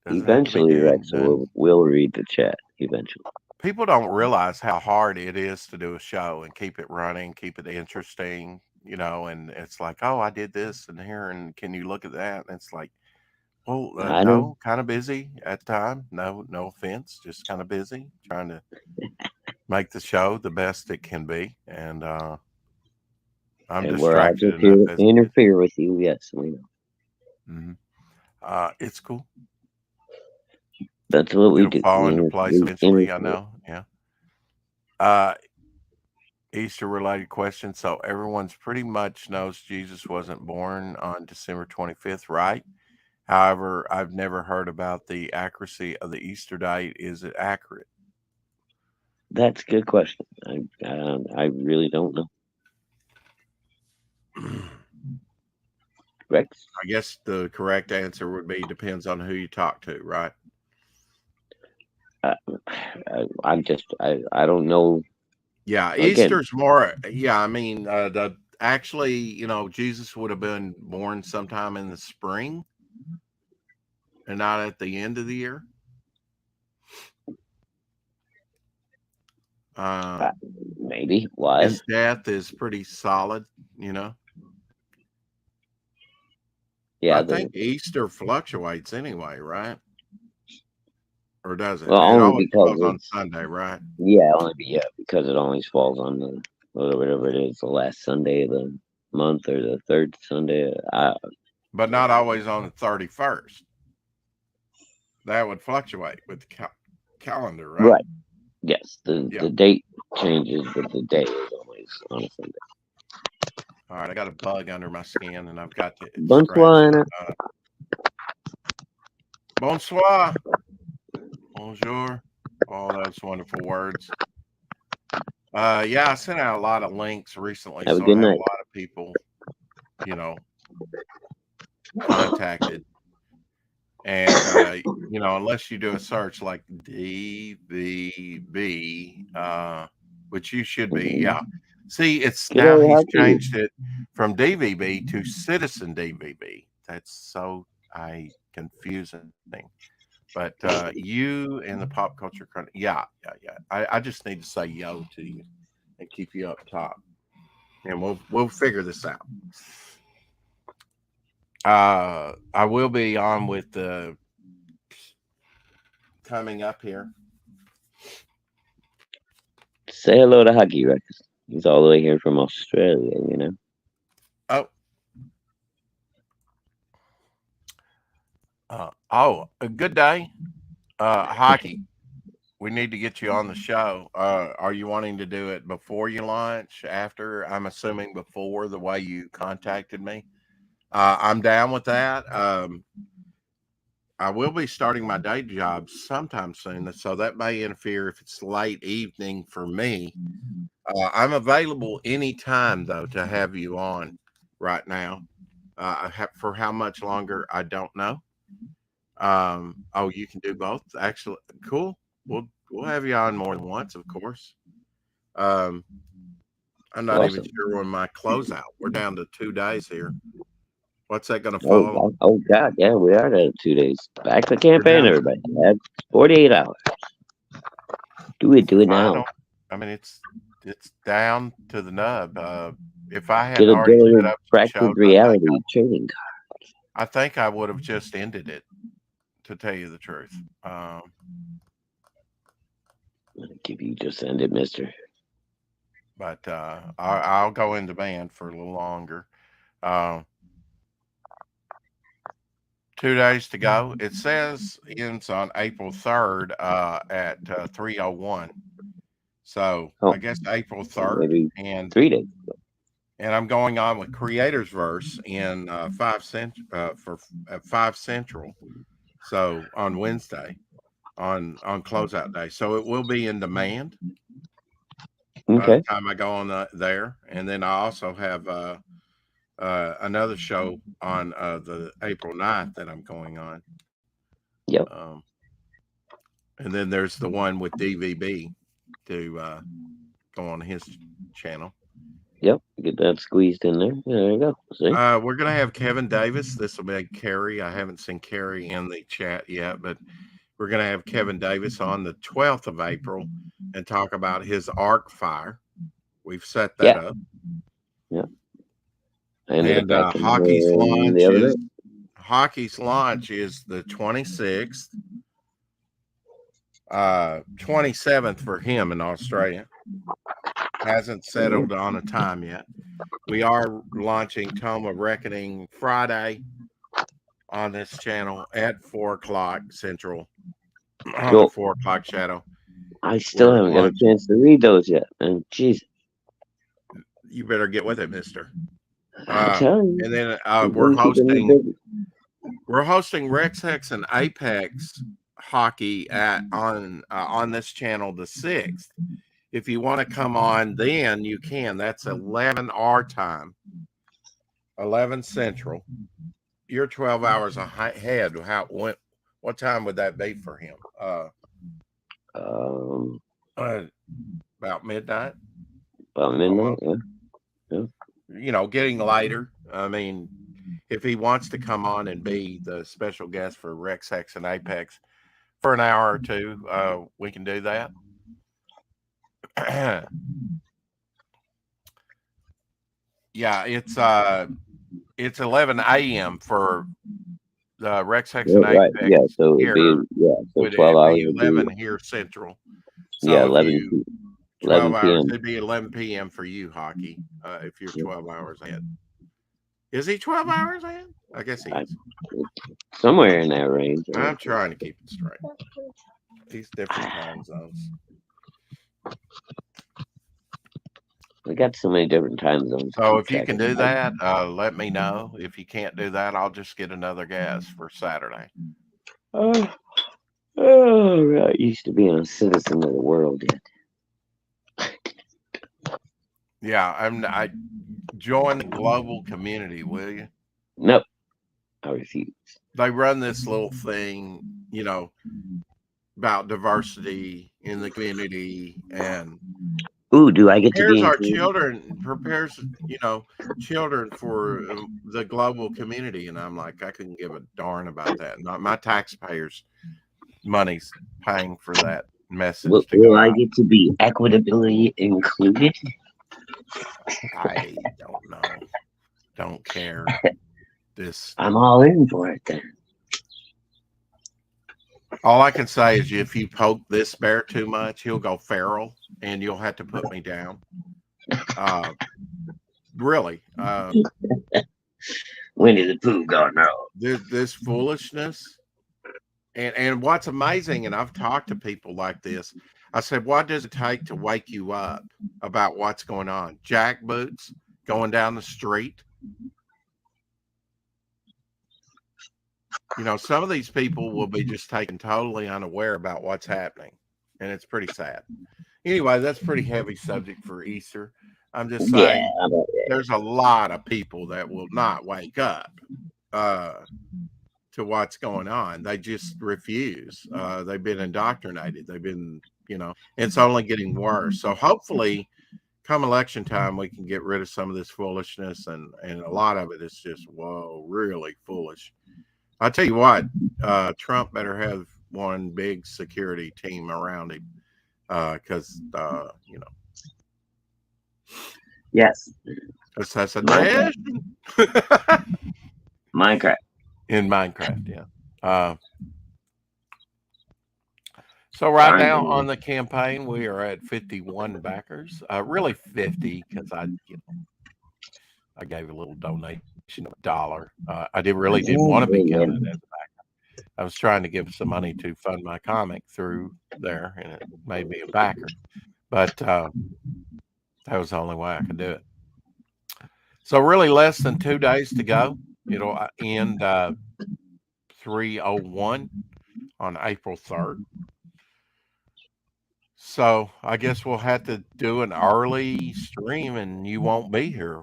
Eventually, Rex will read the chat. Eventually. People don't realize how hard it is to do a show and keep it running, keep it interesting, and it's like, oh, I did this and here, and can you look at that? And it's like, well, no, kind of busy at the time. No offense, just kind of busy trying to make the show the best it can be. And I'm distracted. We're here to interfere with you. Yes, we know. Mm-hmm. It's cool. That's what we do. Fall into place eventually. I know. Yeah. Easter related question. So everyone's pretty much knows Jesus wasn't born on December 25th, right? However, I've never heard about the accuracy of the Easter date. Is it accurate? That's a good question. I really don't know. Rex? I guess the correct answer would be depends on who you talk to, right? I don't know. Yeah, Again, Easter's more. Yeah, I mean, Jesus would have been born sometime in the spring and not at the end of the year. Uh, maybe why? his death is pretty solid, you know. Yeah, I think Easter fluctuates anyway, right? Or does it? well, It only always because falls on it's Sunday, right? because it always falls on the whatever it is, the last Sunday of the month or the third Sunday. But not always on the 31st. That would fluctuate with the calendar, right? Right. Yes, Yeah. the date changes, but the day is always on a Sunday. All right, I got a bug under my skin, and I've got to scratch Bonsoir. it. Bonsoir. Bonjour. All those wonderful words. Yeah, I sent out a lot of links recently, Have a so good I have a night. lot of people, contacted. And unless you do a search like DVB, which you should be, yeah. See, it's Good now old he's hockey. changed it from DVB to Citizen DVB. That's so confusing. But you and the pop culture, yeah. I just need to say yo to you and keep you up top, and we'll figure this out. I will be on with the coming up here. Say hello to Hockey Records. He's all the way here from Australia, you know. A good day. Hockey. We need to get you on the show. Are you wanting to do it before you launch? After? I'm assuming before, the way you contacted me. I'm down with that. I will be starting my day job sometime soon, so that may interfere if it's late evening for me. I'm available anytime, though, to have you on right now. For how much longer, I don't know. Oh, you can do both. Actually, cool. We'll have you on more than once, of course. Um, I'm not even Awesome. sure when my closeout. We're down to 2 days here. What's that going to fall? Oh God, yeah, we are at 2 days. Back to We're campaign, down to everybody. That's 48 hours. Do it now. final. I mean, it's down to the nub. If I Get had a already set up some fractured shows, reality trading I think I would have just ended it. To tell you the truth, card. Give you just ended, Mister. but I'll go in demand for a little longer. Uh, 2 days to go. It says ends on April 3rd at 3:01. So Oh, I guess April 3rd, maybe and 3 days. I'm going on with Creators Verse in 5 Central. So on Wednesday, on closeout day. So it will be in demand by the Okay. time I go on there, and then I also have another show on the April 9th that I'm going on. Yep. And then there's the one with DVB to go on his channel. Yep. Get that squeezed in there. There you go. See? We're going to have Kevin Davis. This will be Carrie. I haven't seen Carrie in the chat yet, but we're going to have Kevin Davis on the 12th of April and talk about his Arc Fire. We've set that up. Yeah. And hockey's launch the other is the 26th, 27th for him in Australia. Hasn't settled on a time yet. We are launching Tome of Reckoning Friday on this channel at 4:00 Central on the 4:00 shadow. I still haven't got a chance to read those yet. And jeez, you better get with it, Mister. I'm telling you. And then we're hosting Rex Hex and Apex hockey on this channel the 6th. If you want to come on, then you can. That's 11 our time, 11 Central. You're 12 hours ahead. What time would that be for him? Um, About midnight. about midnight. Yeah. Getting later. I mean, if he wants to come on and be the special guest for Rex Hex and Apex for an hour or two, we can do that. Yeah, it's 11 a.m. for the Rex Hex and Right. Apex Yeah. So it'd here. be So It'd 12 hours be would 11 be here Central. yeah So if 11 you 12 11 hours, p.m. it'd be 11 p.m. for you, Hockey. If you're 12 hours ahead. Is he 12 hours ahead? I guess he is. Somewhere in that range. I'm trying to keep it straight. These different time zones. We got so many different time zones. So if you can do that, let me know. If you can't do that, I'll just get another gas for Saturday. I used to be a citizen of the world yet. Yeah, I join the global community, will you? Nope. I refuse. They run this little thing, about diversity in the community and Ooh, do I get to be prepares our included? children for the global community. And I'm like, I couldn't give a darn about that. Not my taxpayers' money's paying for that message to go Will I out. get to be equitably included? I don't know. Don't care. I'm all in for it then. All I can say is if you poke this bear too much, he'll go feral and you'll have to put me down. Really. Winnie the Pooh gone wrong. This foolishness. And what's amazing, and I've talked to people like this, I said, what does it take to wake you up about what's going on? Jackboots going down the street. Some of these people will be just taken totally unaware about what's happening. And it's pretty sad. Anyway, that's pretty heavy subject for Easter. I'm just saying there's a lot of people that will not wake up to what's going on. They just refuse. They've been indoctrinated. They've been, it's only getting worse. So hopefully come election time, we can get rid of some of this foolishness. And a lot of it is just, whoa, really foolish. I'll tell you what, Trump better have one big security team around him. Because, Yes. Assassination. Minecraft. In Minecraft, yeah. So right now on the campaign, we are at 51 backers. Really 50 because I gave a little donation of $1. I didn't want to be counted as a backer. I was trying to give some money to fund my comic through there, and it made me a backer. But that was the only way I could do it. So really less than 2 days to go. It'll end 3:01 on April 3rd. So I guess we'll have to do an early stream, and you won't be here.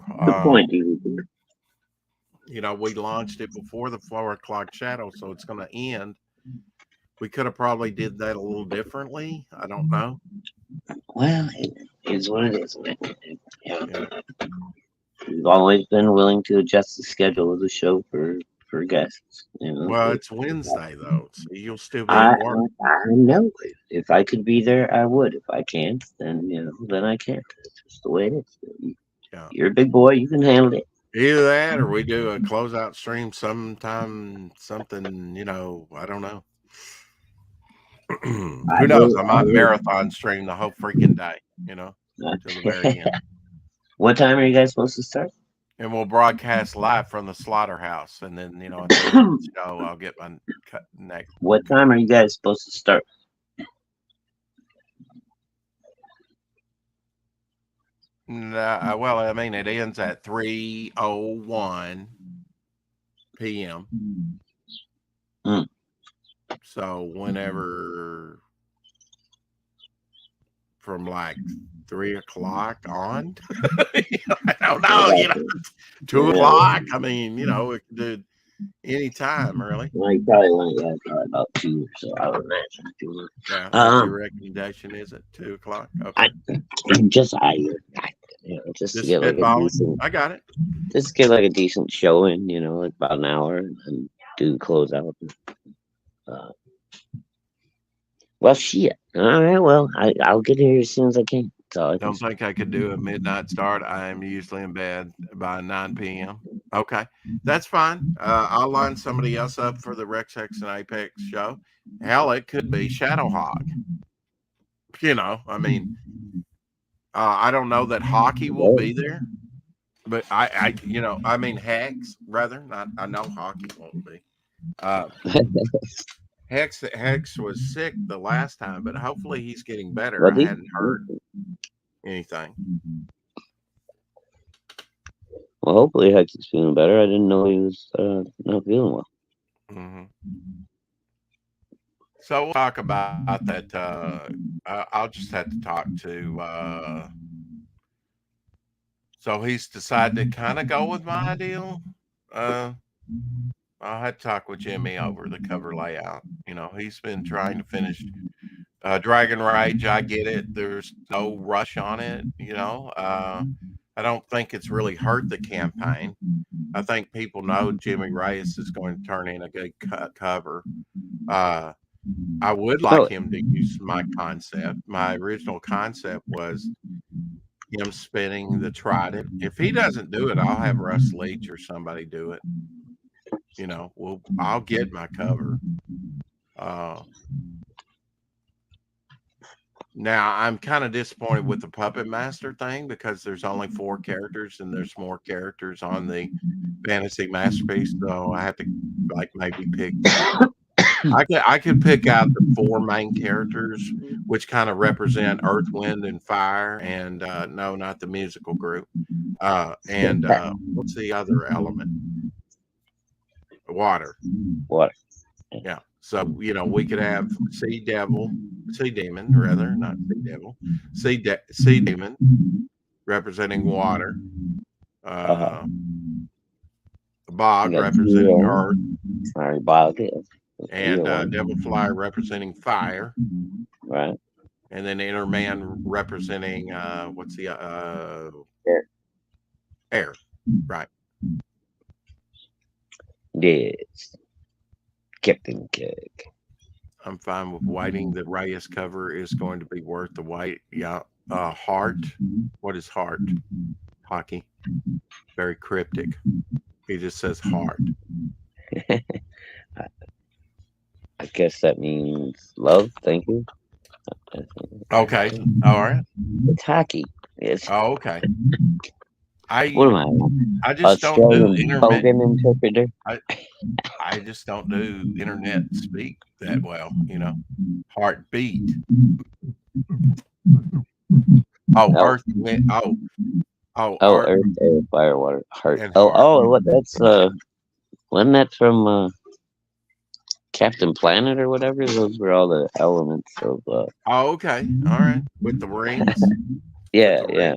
We launched it before the 4 o'clock shadow, so it's going to end. We could have probably did that a little differently. I don't know. Well, it is what it is. Yeah. We've always been willing to adjust the schedule of the show for guests. Well, it's Wednesday though, so you'll still be I at work. I know. If I could be there, I would. If I can't, then then I can't. It's just the way it is. You're a big boy. You can handle it. Either that, or we do a closeout stream sometime. Something, I don't know. Who knows? I might marathon stream the whole freaking day. Till the very end. What time are you guys supposed to start? And we'll broadcast live from the slaughterhouse, and then at the end of the show, I'll get my next. What time are you guys supposed to start? Well, I mean, it ends at 3:01 p.m. So whenever from like 3 o'clock on, I don't know, 2 o'clock. I mean, we could do anytime, really. Well, you probably want to probably about 2 or so, I would imagine. 2. Yeah. What's your recommendation? Is it 2 o'clock? Okay. I just just to Just get like a spitballing. decent, I got it. just get like a decent show in, like about an hour, and do close out. Uh, well, shit. All right. Well, I'll get here as soon as I can. So I Don't think I could do a midnight start. I am usually in bed by 9 p.m. Okay, that's fine. I'll line somebody else up for the Rex X and Apex show. Hell, it could be Shadowhawk. I mean, I don't know that Hockey will be there, but I mean Hex rather. Not, I know Hockey won't be. Hex was sick the last time, but hopefully he's getting better. What I hadn't heard anything. Well, hopefully Hex is feeling better. I didn't know he was not feeling well. Mm-hmm. So we'll talk about that. I'll just have to talk to. So he's decided to kind of go with my deal. I'll have to talk with Jimmy over the cover layout. He's been trying to finish Dragon Rage. I get it. There's no rush on it. I don't think it's really hurt the campaign. I think people know Jimmy Reyes is going to turn in a good cover. I would like him to use my concept. My original concept was him spinning the trident. If he doesn't do it, I'll have Russ Leach or somebody do it. I'll get my cover. Now I'm kind of disappointed with the Puppet Master thing because there's only 4 characters and there's more characters on the Fantasy Masterpiece, so I have to maybe pick. I could pick out the 4 main characters, which kind of represent Earth, Wind, and Fire, and no, not the musical group. And what's the other element? Water. Yeah. So we could have Sea Demon rather, not Sea Devil, Sea Demon representing water. Bog representing Earth. Sorry, Bog. And Devil Fly representing fire, right? And then Inner Man representing what's the air, right? Yes, Captain Kirk. I'm fine with waiting. The Reyes cover is going to be worth the wait. Yeah, heart. What is heart? Hockey. Very cryptic. He just says heart. I guess that means love. Thank you. Okay. All right. It's hockey. Yes. Oh, okay. What am I? I just don't do internet. Interpreter. I just don't do internet speak that well. Heartbeat. Oh, Earth. Wind. Oh, Earth, air, fire, water, heart. What? That's wasn't that from Captain Planet or whatever? Those were all the elements of. Oh, okay. All right. With the rings. Yeah.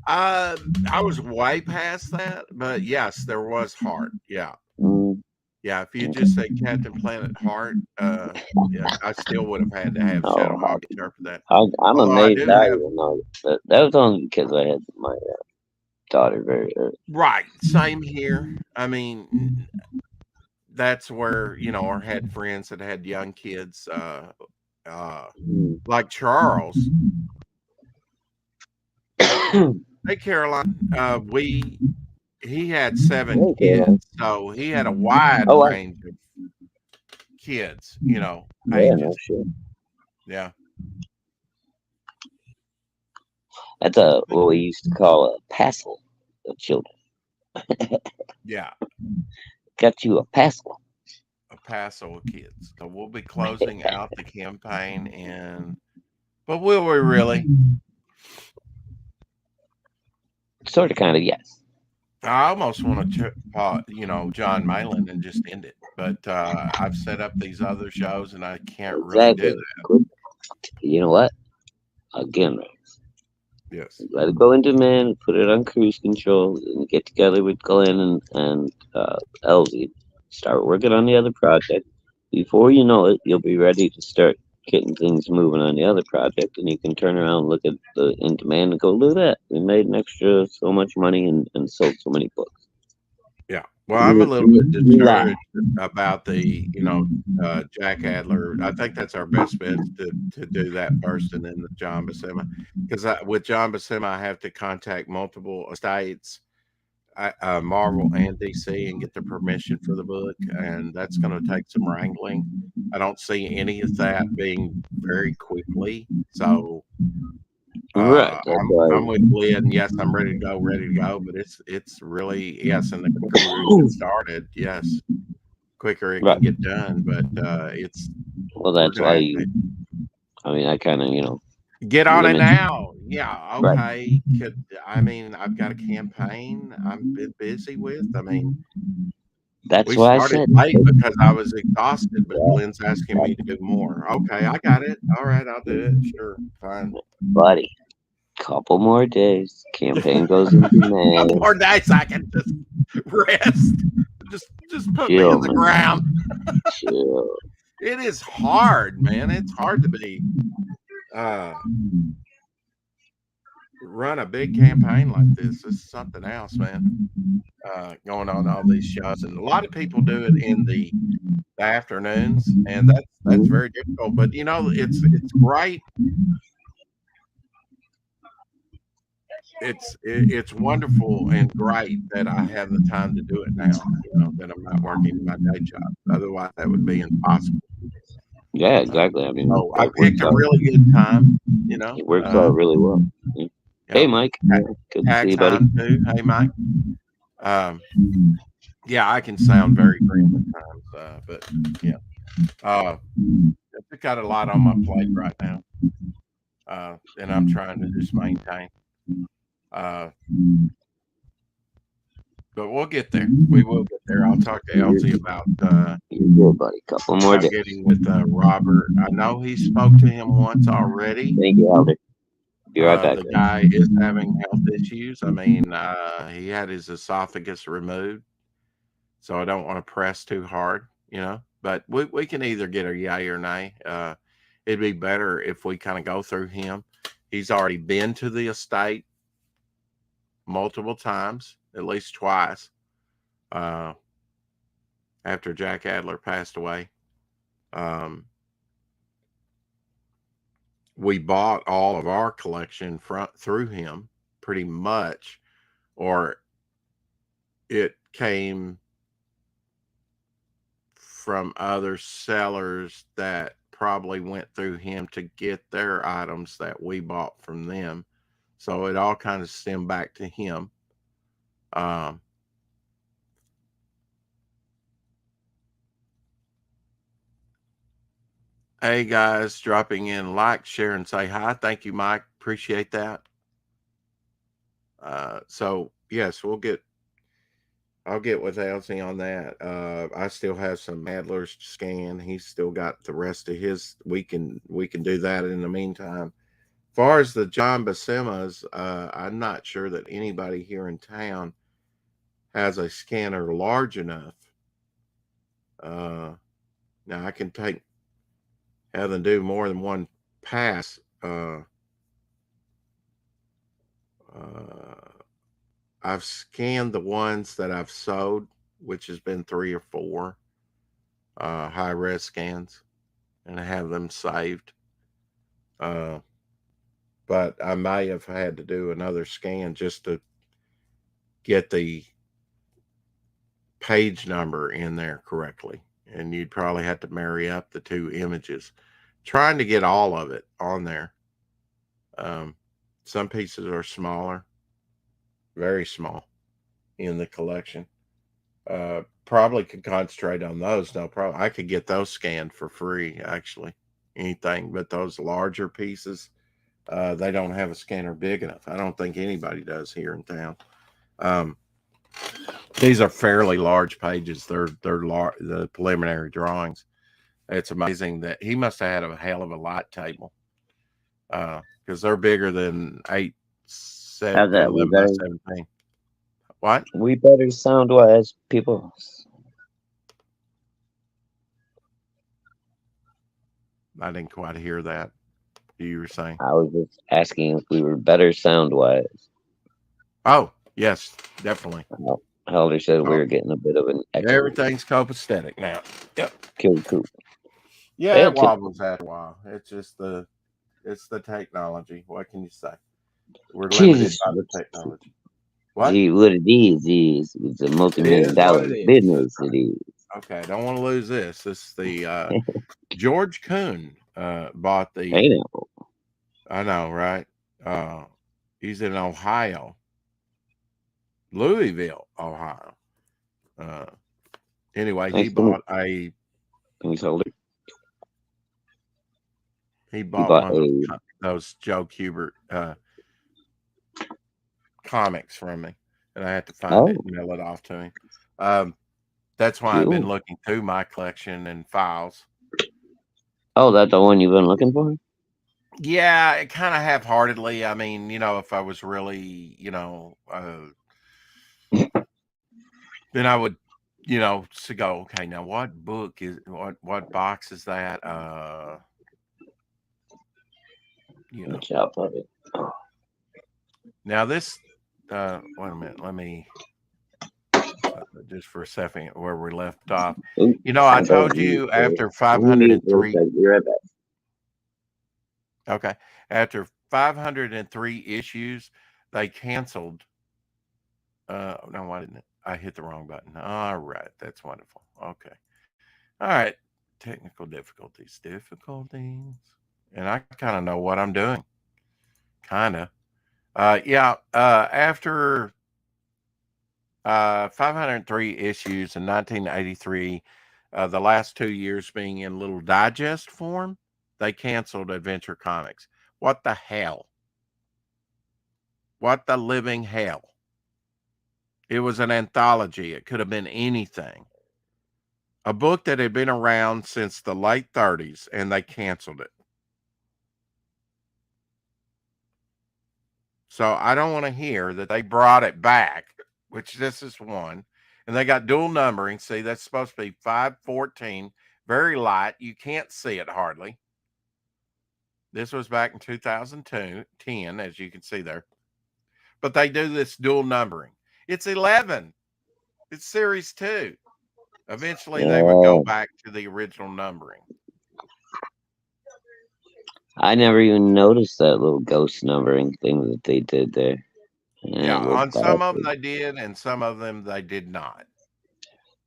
I was way past that, but yes, there was heart. Yeah. Yeah, if you just say Captain Planet Heart, yeah, I still would have had to have Shadowhawk interpret that. I'm amazed I didn't know that. That was only because I had my daughter very early. Right. Same here. I mean, that's where, I had friends that had young kids, like Charles. Hey, Caroline. He had 7 kids, so he had a wide range of kids, ages. Yeah. That's what we used to call a passel of children. Yeah. Got you a passel. A passel of kids. So we'll be closing out the campaign but will we really? Sort of, kind of, yes. I almost want to, John Mayland and just end it. But I've set up these other shows and I can't really do that. You know what? Again, yes. Let it go into man, put it on cruise control, and get together with Glenn and Elsie. start working on the other project. Before you know it, you'll be ready to start getting things moving on the other project, and you can turn around and look at the in demand and go, look at that. We made an extra so much money and sold so many books. Yeah. Well, I'm a little bit You laugh. discouraged about the, Jack Adler. I think that's our best bet to do that first, and then the John Buscema, because with John Buscema, I have to contact multiple estates, Marvel and DC, and get the permission for the book, and that's going to take some wrangling. I don't see any of that being very quickly, so Right. That's I'm why. with Lynn. Yes, I'm ready to go. But it's really, yes, and the quicker we get started, yes, quicker it Right. can get done. But it's Well, we're that's gonna why have you. to I mean, I kind of get on it limit. now. Yeah, Right. okay. I've got a campaign I've been busy with. I mean, That's we why I started said, late because I was exhausted, but Lynn's asking me to do more. Okay, I got it. All right, I'll do it. Sure, fine. buddy, couple more days. Campaign goes into Couple May. more days I can just rest. Just put me in Chill, the man. ground. Chill. It is hard, man. It's hard to be uh run a big campaign like this. This is something else, man. Going on all these shows, and a lot of people do it in the afternoons, and that's very difficult. But it's great. It's wonderful and great that I have the time to do it now. That I'm not working my day job. Otherwise, that would be impossible. Yeah, exactly. I mean, So I that picked works a out. really good time. It works out really well. Yeah. Hey, Yep. Mike. Yeah, good to see Tag you, buddy. time too. Hey, Mike. Um, yeah, I can sound very grim at times, but yeah, I've got a lot on my plate right now, and I'm trying to just maintain. Uh, but we'll get there. We will get there. I'll talk to Elsie about You're good, buddy. Couple more days. getting with Robert. I know he spoke to him once already. Thank you, Albert. Be right back. The guy is having health issues. I mean, he had his esophagus removed, so I don't want to press too hard, But we can either get a yay or nay. It'd be better if we kind of go through him. He's already been to the estate multiple times, at least twice, after Jack Adler passed away. We bought all of our collection through him pretty much, or it came from other sellers that probably went through him to get their items that we bought from them. So it all kind of stemmed back to him. Hey guys, dropping in, like, share, and say hi. Thank you, Mike. Appreciate that. So yes, I'll get with Elsie on that. I still have some Adler's to scan. He's still got the rest of his. We can do that in the meantime. As far as the John Buscema's, I'm not sure that anybody here in town has a scanner large enough. Now I can have them do more than one pass. I've scanned the ones that I've sold, which has been 3 or 4 high res scans, and I have them saved. But I may have had to do another scan just to get the page number in there correctly. And you'd probably have to marry up the 2 images, trying to get all of it on there. Some pieces are smaller, very small in the collection. Probably could concentrate on those. No problem. I could get those scanned for free, actually. Anything but those larger pieces, they don't have a scanner big enough. I don't think anybody does here in town. These are fairly large pages. They're the preliminary drawings. It's amazing that he must have had a hell of a light table, because they're bigger than 8, 7, How's that? 11 by 17. What? We better sound wise, people. I didn't quite hear that. You were saying? I was just asking if we were better sound wise. Oh, yes, definitely. Helder said we Oh, were getting a bit of an echo. everything's copacetic now. Yep. Cool. Yeah, it Well, wobbles after a while. It's just it's the technology. What can you say? We're limited by the technology. What? gee, what it is it's a It multi-million is what dollar it is. business. It is. Okay, I don't want to lose this. This is the George Kuhn bought Hey the. now, I know, right? He's in Ohio, Louisville, Ohio. Uh, anyway, he nice to meet bought a you, Helder. he He bought bought one of a. those Joe Kubert comics from me, and I had to find it Oh, and mail it off to him. Um, that's why I've been cool. looking through my collection and files. Oh, that's the one you've been looking for? Yeah, kind of half-heartedly. I mean, if I was really, then I would, to go, okay, now what box is that? Good job, buddy. Now this, wait a minute, let me just for a second where we left off. Ooh, I I don't told need you this. after Let me mute this. 503. I'll be right back. Okay, after 503 issues, they canceled. No, why didn't it? I hit the wrong button. All right, that's wonderful. Okay, all right. Technical difficulties, and I kind of know what I'm doing. Kind of. Yeah. After 503 issues in 1983, the last 2 years being in little digest form, they canceled Adventure Comics. What the hell? What the living hell? It was an anthology. It could have been anything. A book that had been around since the late 30s, and they canceled it. So I don't want to hear that they brought it back, which this is one. And they got dual numbering. See, that's supposed to be 514, very light. You can't see it hardly. This was back in 2010, as you can see there. But they do this dual numbering. It's 11. It's series 2. Eventually, they would go back to the original numbering. I never even noticed that little ghost numbering thing that they did there. Yeah, on some of them they did, and some of them they did not.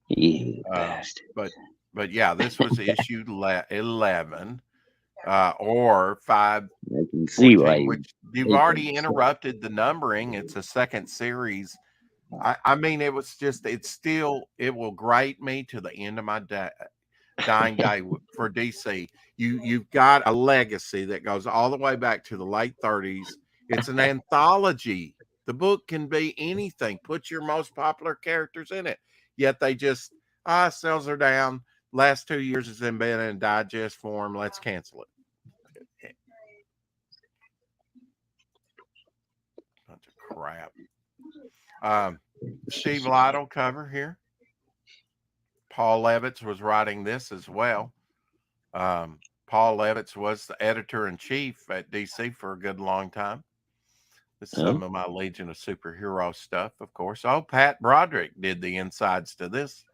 You bastard. But yeah, this was issued 11 or 5. I can see why which you've already interrupted the numbering. It's a second series. I mean, it was just, it will grate me to the end of my dying day for DC. You've got a legacy that goes all the way back to the late 30s. It's an anthology. The book can be anything. Put your most popular characters in it. Yet they just, sales are down. Last 2 years has been in digest form. Let's cancel it. Bunch of crap. Steve Lytle cover here. Paul Levitz was writing this as well. Paul Levitz was the editor-in-chief at DC for a good long time. This is some of my Legion of Superhero stuff, of course. Oh, Pat Broderick did the insides to this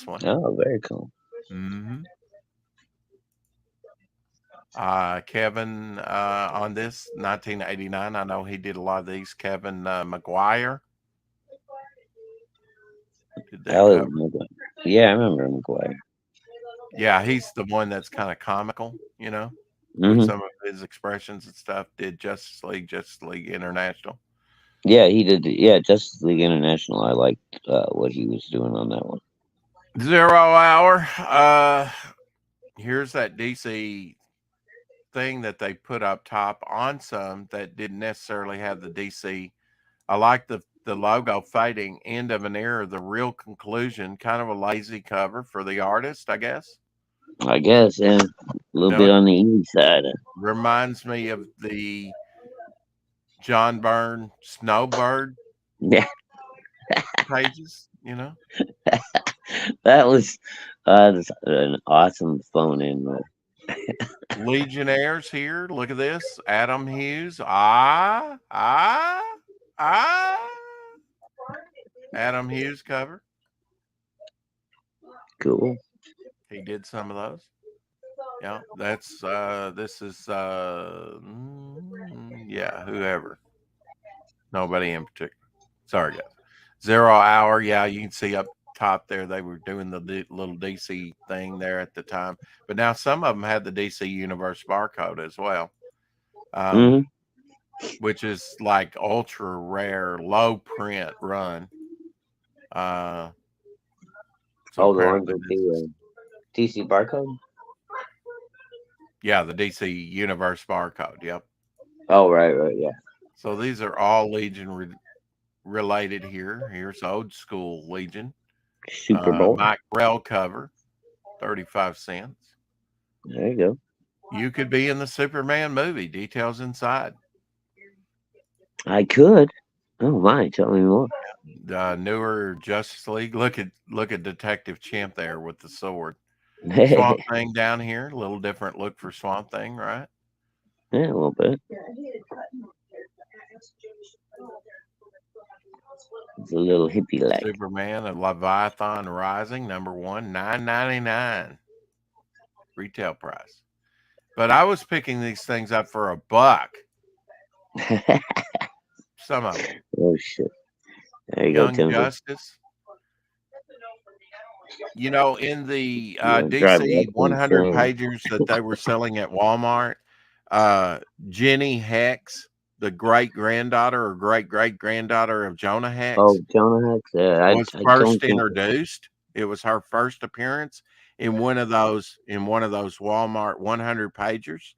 one. Oh, very cool. Mm-hmm. Kevin on this 1989. I know he did a lot of these. Kevin McGuire. Yeah, I remember McGuire. Yeah, he's the one that's kind of comical, with some of his expressions and stuff. Did Justice League International. Yeah, he did. Yeah, Justice League International. I liked what he was doing on that one. 0 Hour. Here's that DC thing that they put up top on some that didn't necessarily have the DC. I like the logo fading, end of an era, the real conclusion, kind of a lazy cover for the artist, I guess. I guess, yeah. A little bit on the easy side. Reminds me of the John Byrne Snowbird pages, That was an awesome phone in. Legionnaires here. Look at this. Adam Hughes. Adam Hughes cover. Cool. He did some of those. Yeah, that's this is yeah, whoever. Nobody in particular. Sorry, guys. 0 Hour. Yeah, you can see up top there they were doing the little DC thing there at the time. But now some of them had the DC Universe barcode as well, Mhm. which is like ultra rare, low print run. So Oh, the ones apparently with this is, the TC barcode. yeah, the DC Universe barcode. Yep. Oh, right, yeah. So these are all Legion related here. Here's old school Legion. Super Bowl. Mike Grell cover, 35 cents. There you go. You could be in the Superman movie. Details inside. I could. Oh my, tell me more. The newer Justice League. Look at Detective Champ there with the sword. Yeah, Swamp Thing down here. A little different look for Swamp Thing, right? a little bit. It's a little hippie like. Superman and Leviathan Rising, number 1, $9.99 retail price. But I was picking these things up for $1. Some of them. Oh shit. There you Young go, Tim. Justice. You know, in the drive DC that 100 thing. pagers that they were selling at Walmart, Jenny Hex, the great granddaughter or great great granddaughter of Jonah Hex, Oh, Jonah Hex. Yeah, was I don't first think introduced. It was her first appearance in one of those Walmart 100 pagers.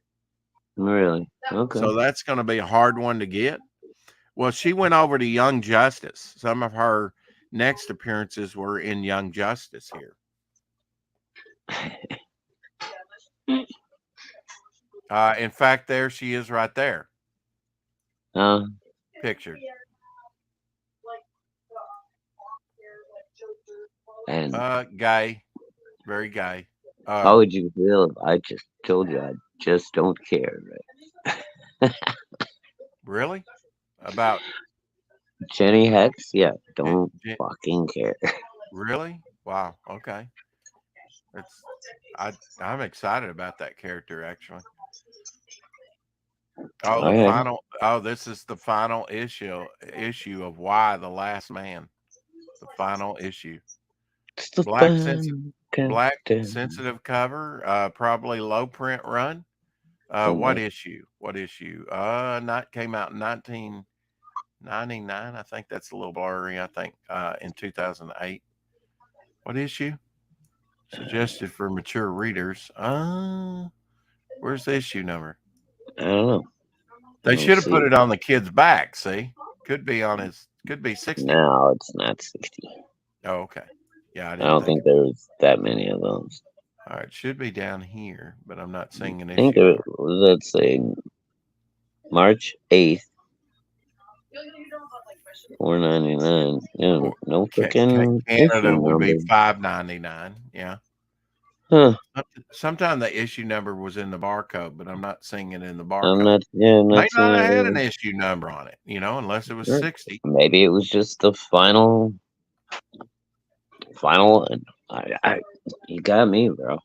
really. Okay. So that's going to be a hard one to get. Well, she went over to Young Justice. Some of her next appearances were in Young Justice here. In fact, there she is right there. Pictured. And gay. Very gay. how would you feel if I just told you I just don't care, right? Really? About Jenny Hex? Yeah, don't Jen- fucking care. really? Wow. Okay. I'm excited about that character actually. Oh, the final. Oh, this is the final issue of Y: The Last Man. The final issue. It's the Black captain. sensitive cover. Probably low print run. Oh, What man. issue? What issue? Not came out in 1999. I think that's a little blurry. I think in 2008. What issue? Suggested for mature readers. Where's the issue number? I don't know. They should have put it on the kid's back. See, could be 60. No, it's not 60. Oh, okay. Yeah, I don't think there's that many of those. All right, should be down here, but I'm not seeing an I think issue. let's say March 8th. $4.99. Yeah, no freaking Canada would be $5.99. Yeah. Huh. Sometimes the issue number was in the barcode, but I'm not seeing it in the barcode. I'm not Might not have had an issue number on it, unless it was 60. Maybe it was just the final. You got me, bro.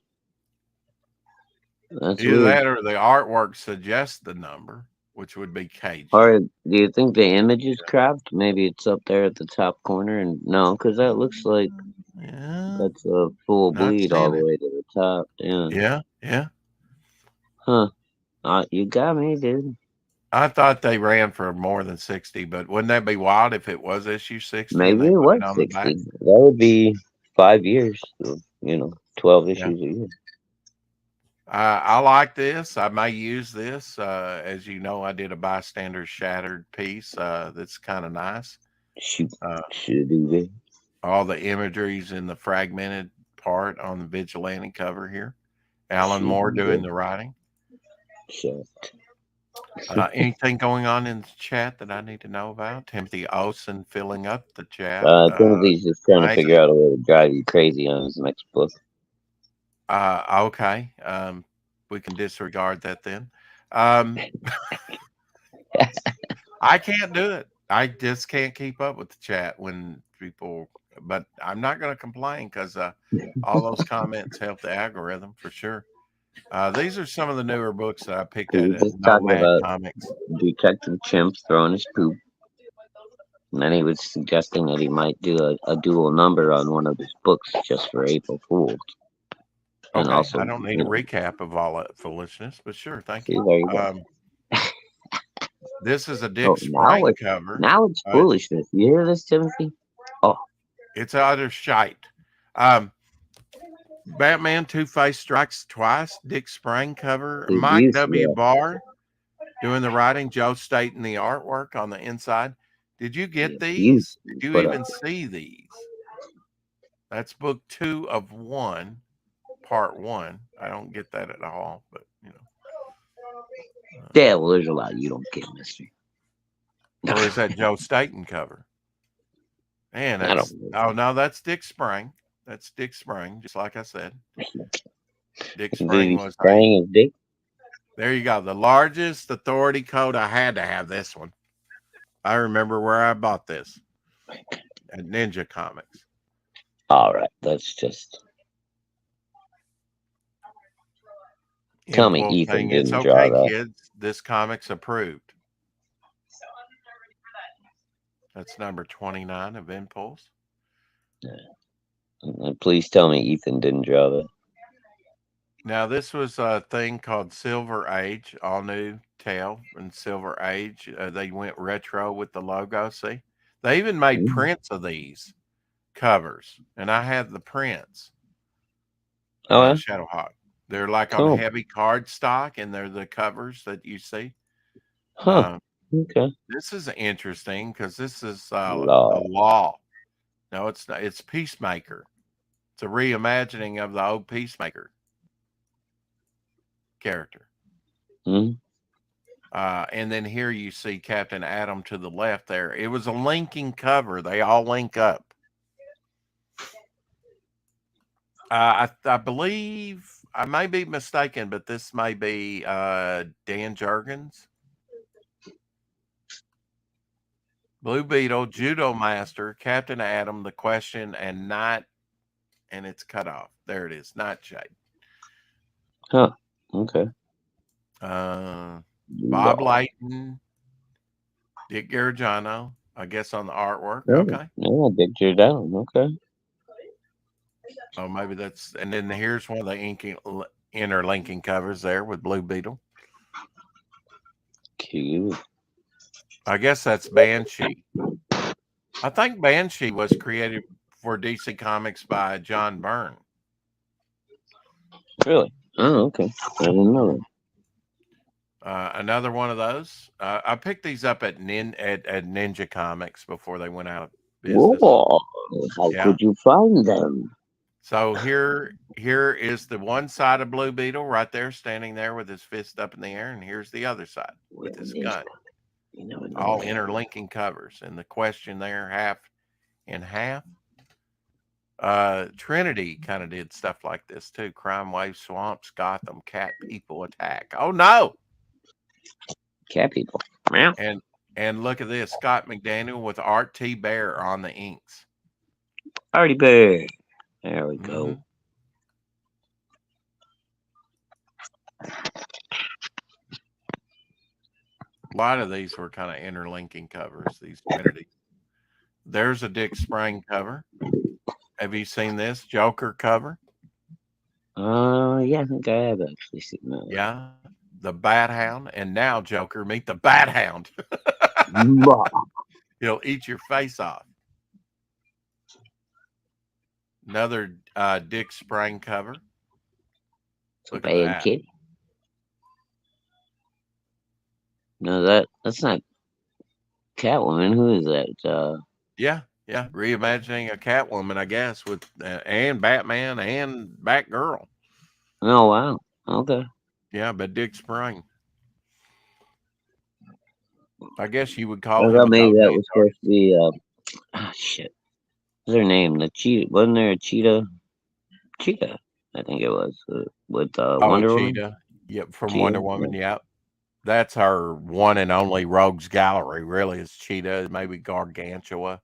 That's Either weird. that or the artwork suggests the number, which would be Cage. Or do you think the image is cropped? Maybe it's up there at the top corner, and no, because that looks like that's a full bleed all the way to the top. Yeah. Huh. You got me, dude. I thought they ran for more than 60, but wouldn't that be wild if it was issue 60? Maybe it was 60. That would be 5 years. 12 issues a year. I like this. I may use this. As you know, I did a Bystander Shattered piece that's kind of nice. Should do that. All the imagery's in the fragmented part on the Vigilante cover here. Alan Moore doing the writing. Anything going on in the chat that I need to know about? Timothy Olsen filling up the chat. Timothy's just trying to figure out a way to drive you crazy on his next book. Okay. we can disregard that then. Um, I can't do it. I just can't keep up with the chat when people. But I'm not going to complain because all those comments help the algorithm for sure. These are some of the newer books that I picked We at were just talking Nomad about Comics. Detective Chimp throwing his poop. And then he was suggesting that he might do a dual number on one of his books just for April Fools. And Okay, also, I don't need a recap of all that foolishness, but sure, thank see, you. there you go. This is a Dick Oh, Sprang cover. now it's foolishness. You hear this, Timothy? Oh, It's utter shite. Batman Two-Face strikes twice. Dick Sprang cover. he's Mike used to W. that. Barr doing the writing. Joe Staten the artwork on the inside. Did you get He's these? used Did to you put even up. see these? That's book 2 of 1, part 1. I don't get that at all, but you know. Yeah, well, there's a lot you don't get, mister. Or is that Joe Staten cover? Man, I that's don't know. no, that's Dick Sprang. That's Dick Sprang, just like I said. Dick Did Sprang he was sprang his dick? there you go. The largest authority code. I had to have this one. I remember where I bought this at Ninja Comics. All right, that's just. Tell me Impulse Ethan saying, it's didn't draw okay, that. kids. This comic's approved. That's number 29 of Impulse. Please tell me Ethan didn't draw that. Now, this was a thing called Silver Age, all new tale in Silver Age. They went retro with the logo. See, they even made prints of these covers, and I had the prints. Oh, yeah? Shadowhawk. They're like on Cool. heavy cardstock, and they're the covers that you see. Huh. Okay. This is interesting because this is a Law. law. No, it's not. It's Peacemaker. It's a reimagining of the old Peacemaker character. Hmm? And then here you see Captain Atom to the left there. It was a linking cover. They all link up. I believe, I may be mistaken, but this may be Dan Jurgens. Blue Beetle, Judo Master, Captain Atom, The Question, and Night, and it's cut off. There it is, Nightshade. Huh. Okay. Bob Layton, Dick Garagano, I guess on the artwork. Yeah. Okay. Yeah, Dick Giordano. Okay. Oh, maybe that's, and then here's one of the interlinking covers there with Blue Beetle. Cute. I guess that's Banshee. I think Banshee was created for DC Comics by John Byrne. Really? Oh, okay. I didn't know that. Another one of those. I picked these up at Ninja Comics before they went out of business. Whoa. How could you find them? So here is the one side of Blue Beetle right there, standing there with his fist up in the air, and here's the other side with his gun. All interlinking covers, and the Question there, half and half. Trinity kind of did stuff like this too. Crime Wave, Swamps, Gotham, Cat People Attack. Oh no! Cat People. And look at this, Scott McDaniel with Art T. Bear on the inks. Artie Bear. There we go. A lot of these were kind of interlinking covers, these Trinity. There's a Dick Sprang cover. Have you seen this Joker cover? Yeah, I think I have actually seen that. Yeah, the Bat Hound, and now Joker, meet the Bat Hound. He'll eat your face off. Another Dick Sprang cover. Look at that. Kid. No, that's not Catwoman. Who is that? Yeah, reimagining a Catwoman, I guess, with and Batman and Batgirl. Oh wow, okay. Yeah, but Dick Sprang. I guess you would call I him. thought maybe that was supposed to be. Shit. What's her name? The cheetah. Wasn't there a cheetah? Cheetah, I think it was with Wonder Woman. Cheetah. Yep, from Cheetah. Wonder Woman. Yep. That's her one and only rogues gallery, really, is Cheetah, maybe Gargantua.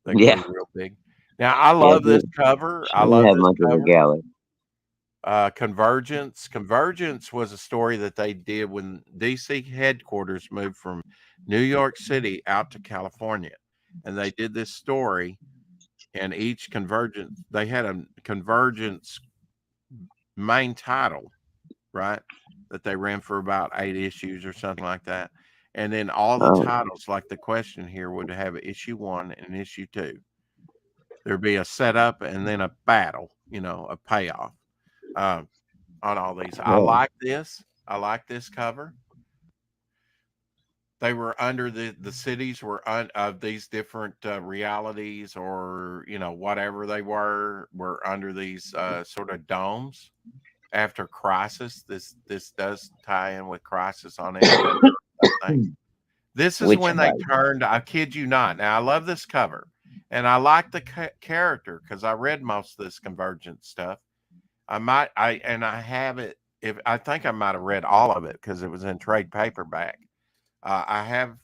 They Yeah. grew real big. Now, I Yeah. love this cover. She I didn't love have this much of a cover. gallery. Convergence. Convergence was a story that they did when DC headquarters moved from New York City out to California. And they did this story, and each convergence, they had a convergence main title, right? That they ran for about 8 issues or something like that. And then all the Oh, titles, like the question here, would have issue 1 and issue 2. There'd be a setup and then a battle, a payoff. Um, on all these. I yeah. like this. I like this cover. They were under the cities were of these different realities, or whatever they were under these sort of domes. After Crisis, this does tie in with Crisis on Infinite Earth, I think. This is Which when they one? turned. I kid you not. Now I love this cover, and I like the character because I read most of this Convergence stuff. I have it. If I think I might have read all of it because it was in trade paperback. I have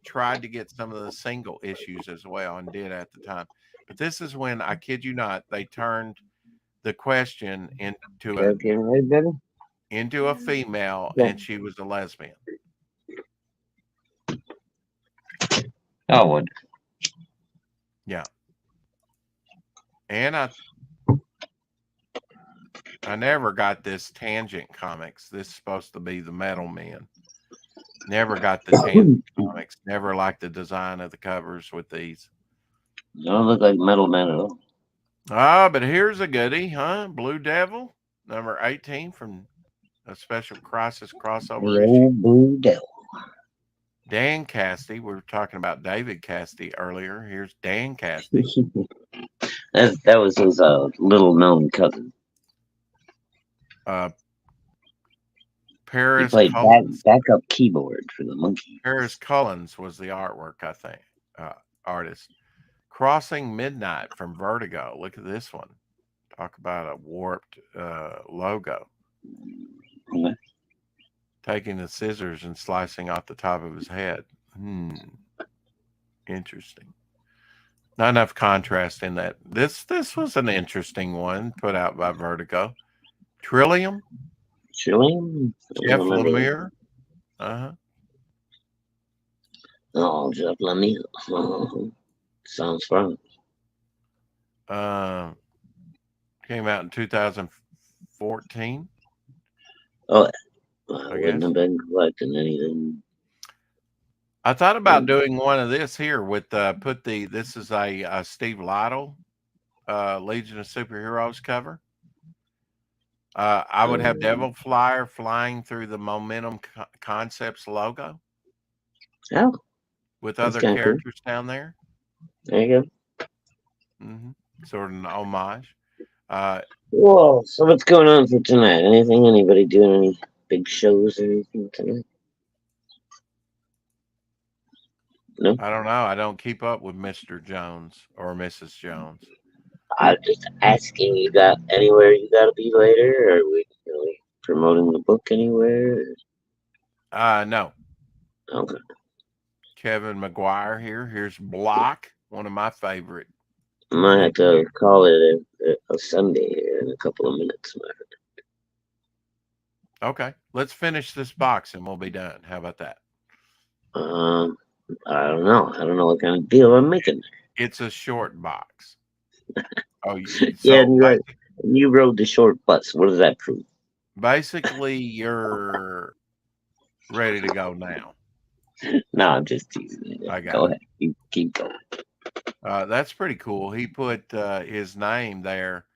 tried to get some of the single issues as well and did at the time. But this is when, I kid you not, they turned the question Getting ready, baby? into a female, Yeah. and she was a lesbian. Oh, what? Yeah. And I never got this Tangent Comics. This is supposed to be the Metal Men. Never got the Tangent Comics. Never liked the design of the covers with these. Don't look like Metal Man at all. But here's a goodie, huh? Blue Devil, number 18 from a Special Crisis crossover issue. Blue Devil. Dan Casty. We were talking about David Casty earlier. Here's Dan Casty. That was his little known cousin. Paris He played Cullins. backup keyboard for the Monkees. Paris Cullins was the artwork, I think, artist. Crossing Midnight from Vertigo. Look at this one. Talk about a warped logo. Yeah. Taking the scissors and slicing off the top of his head. Interesting. Not enough contrast in that. This was an interesting one put out by Vertigo. Trillium. Trillium? Jeff Lemire. Oh, Jeff Lemire. Sounds fun. Came out in 2014. Oh, I wouldn't have been collecting anything. I thought about doing one of this here with this is a Steve Lytle Legion of Superheroes cover. I would have Devil Flyer flying through the Momentum Concepts logo. Oh, with other characters down there. There you go. Sort of an homage. Whoa! So what's going on for tonight? Anything? Anybody doing any big shows or anything tonight? No. I don't know. I don't keep up with Mr. Jones or Mrs. Jones. I'm just asking. You got anywhere you got to be later? Or are we really promoting the book anywhere? No. Okay. Kevin McGuire here. Here's Block, one of my favorite. I might have to call it a Sunday here in a couple of minutes. Okay, let's finish this box and we'll be done. How about that? I don't know. I don't know what kind of deal I'm making. It's a short box. Oh, yeah. You rode the short bus. What does that prove? Basically, you're ready to go now. No, I'm just teasing. Go ahead. Keep going. That's pretty cool. He put his name there,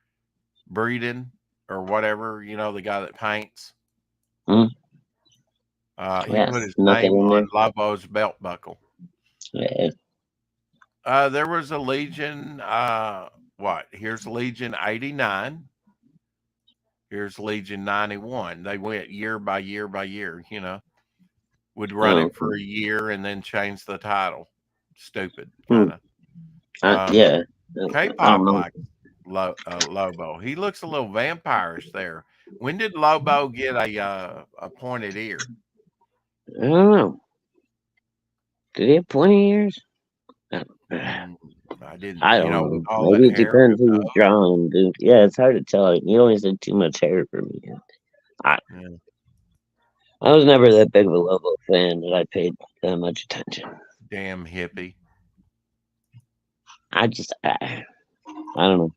Breeden or whatever, the guy that paints. He put his name on Lobo's belt buckle. Yeah. There was a Legion. Here's Legion 89. Here's Legion 91. They went year by year by year, would run it for a year and then change the title. Stupid, kind of. Yeah. K-pop like Lobo. He looks a little vampirish there. When did Lobo get a pointed ear? I don't know. Did he have 20 years? Mm, I didn't. I You don't know, with know. all that Maybe it hair. depends who's drawing. Dude. Yeah, it's hard to tell. You always had too much hair for me. I, Yeah. I was never that big of a Lobo fan that I paid that much attention. Damn hippie. I don't know.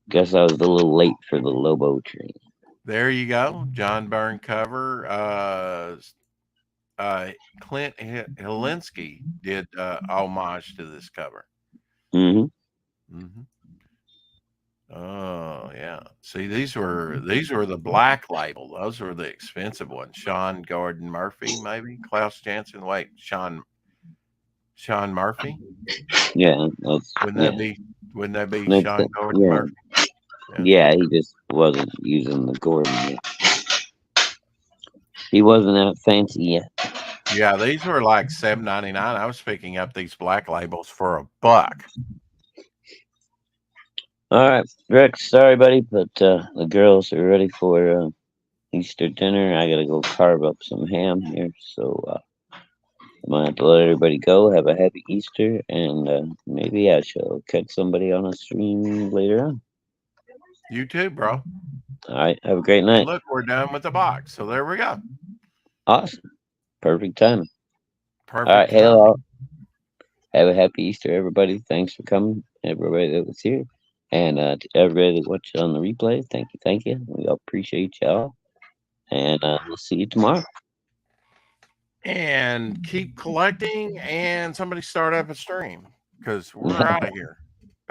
Guess I was a little late for the Lobo train. There you go. John Byrne cover. Clint Helinski did homage to this cover. Mm-hmm. Mm-hmm. Oh yeah. See, these were the black label. Those were the expensive ones. Sean Gordon Murphy, maybe Klaus Janson. Wait, Sean Murphy. Yeah, that's Wouldn't that be makes Sean sense. Gordon Yeah, Murphy? Yeah. yeah. He just wasn't using the Gordon yet. He wasn't that fancy yet. Yeah, these were like $7.99. I was picking up these black labels for $1. All right, Rex. Sorry, buddy, but the girls are ready for Easter dinner. I gotta go carve up some ham here, so I'm gonna have to let everybody go. Have a happy Easter, and maybe I shall catch somebody on a stream later on. You too, bro. All right, have a great And night. look, we're done with the box. So there we go. Awesome, perfect timing. Perfect. All right, Timing. hello. Have a happy Easter, everybody. Thanks for coming, everybody that was here. And to everybody that watched on the replay, thank you. We all appreciate y'all. And we'll see you tomorrow. And keep collecting and somebody start up a stream because we're out of here.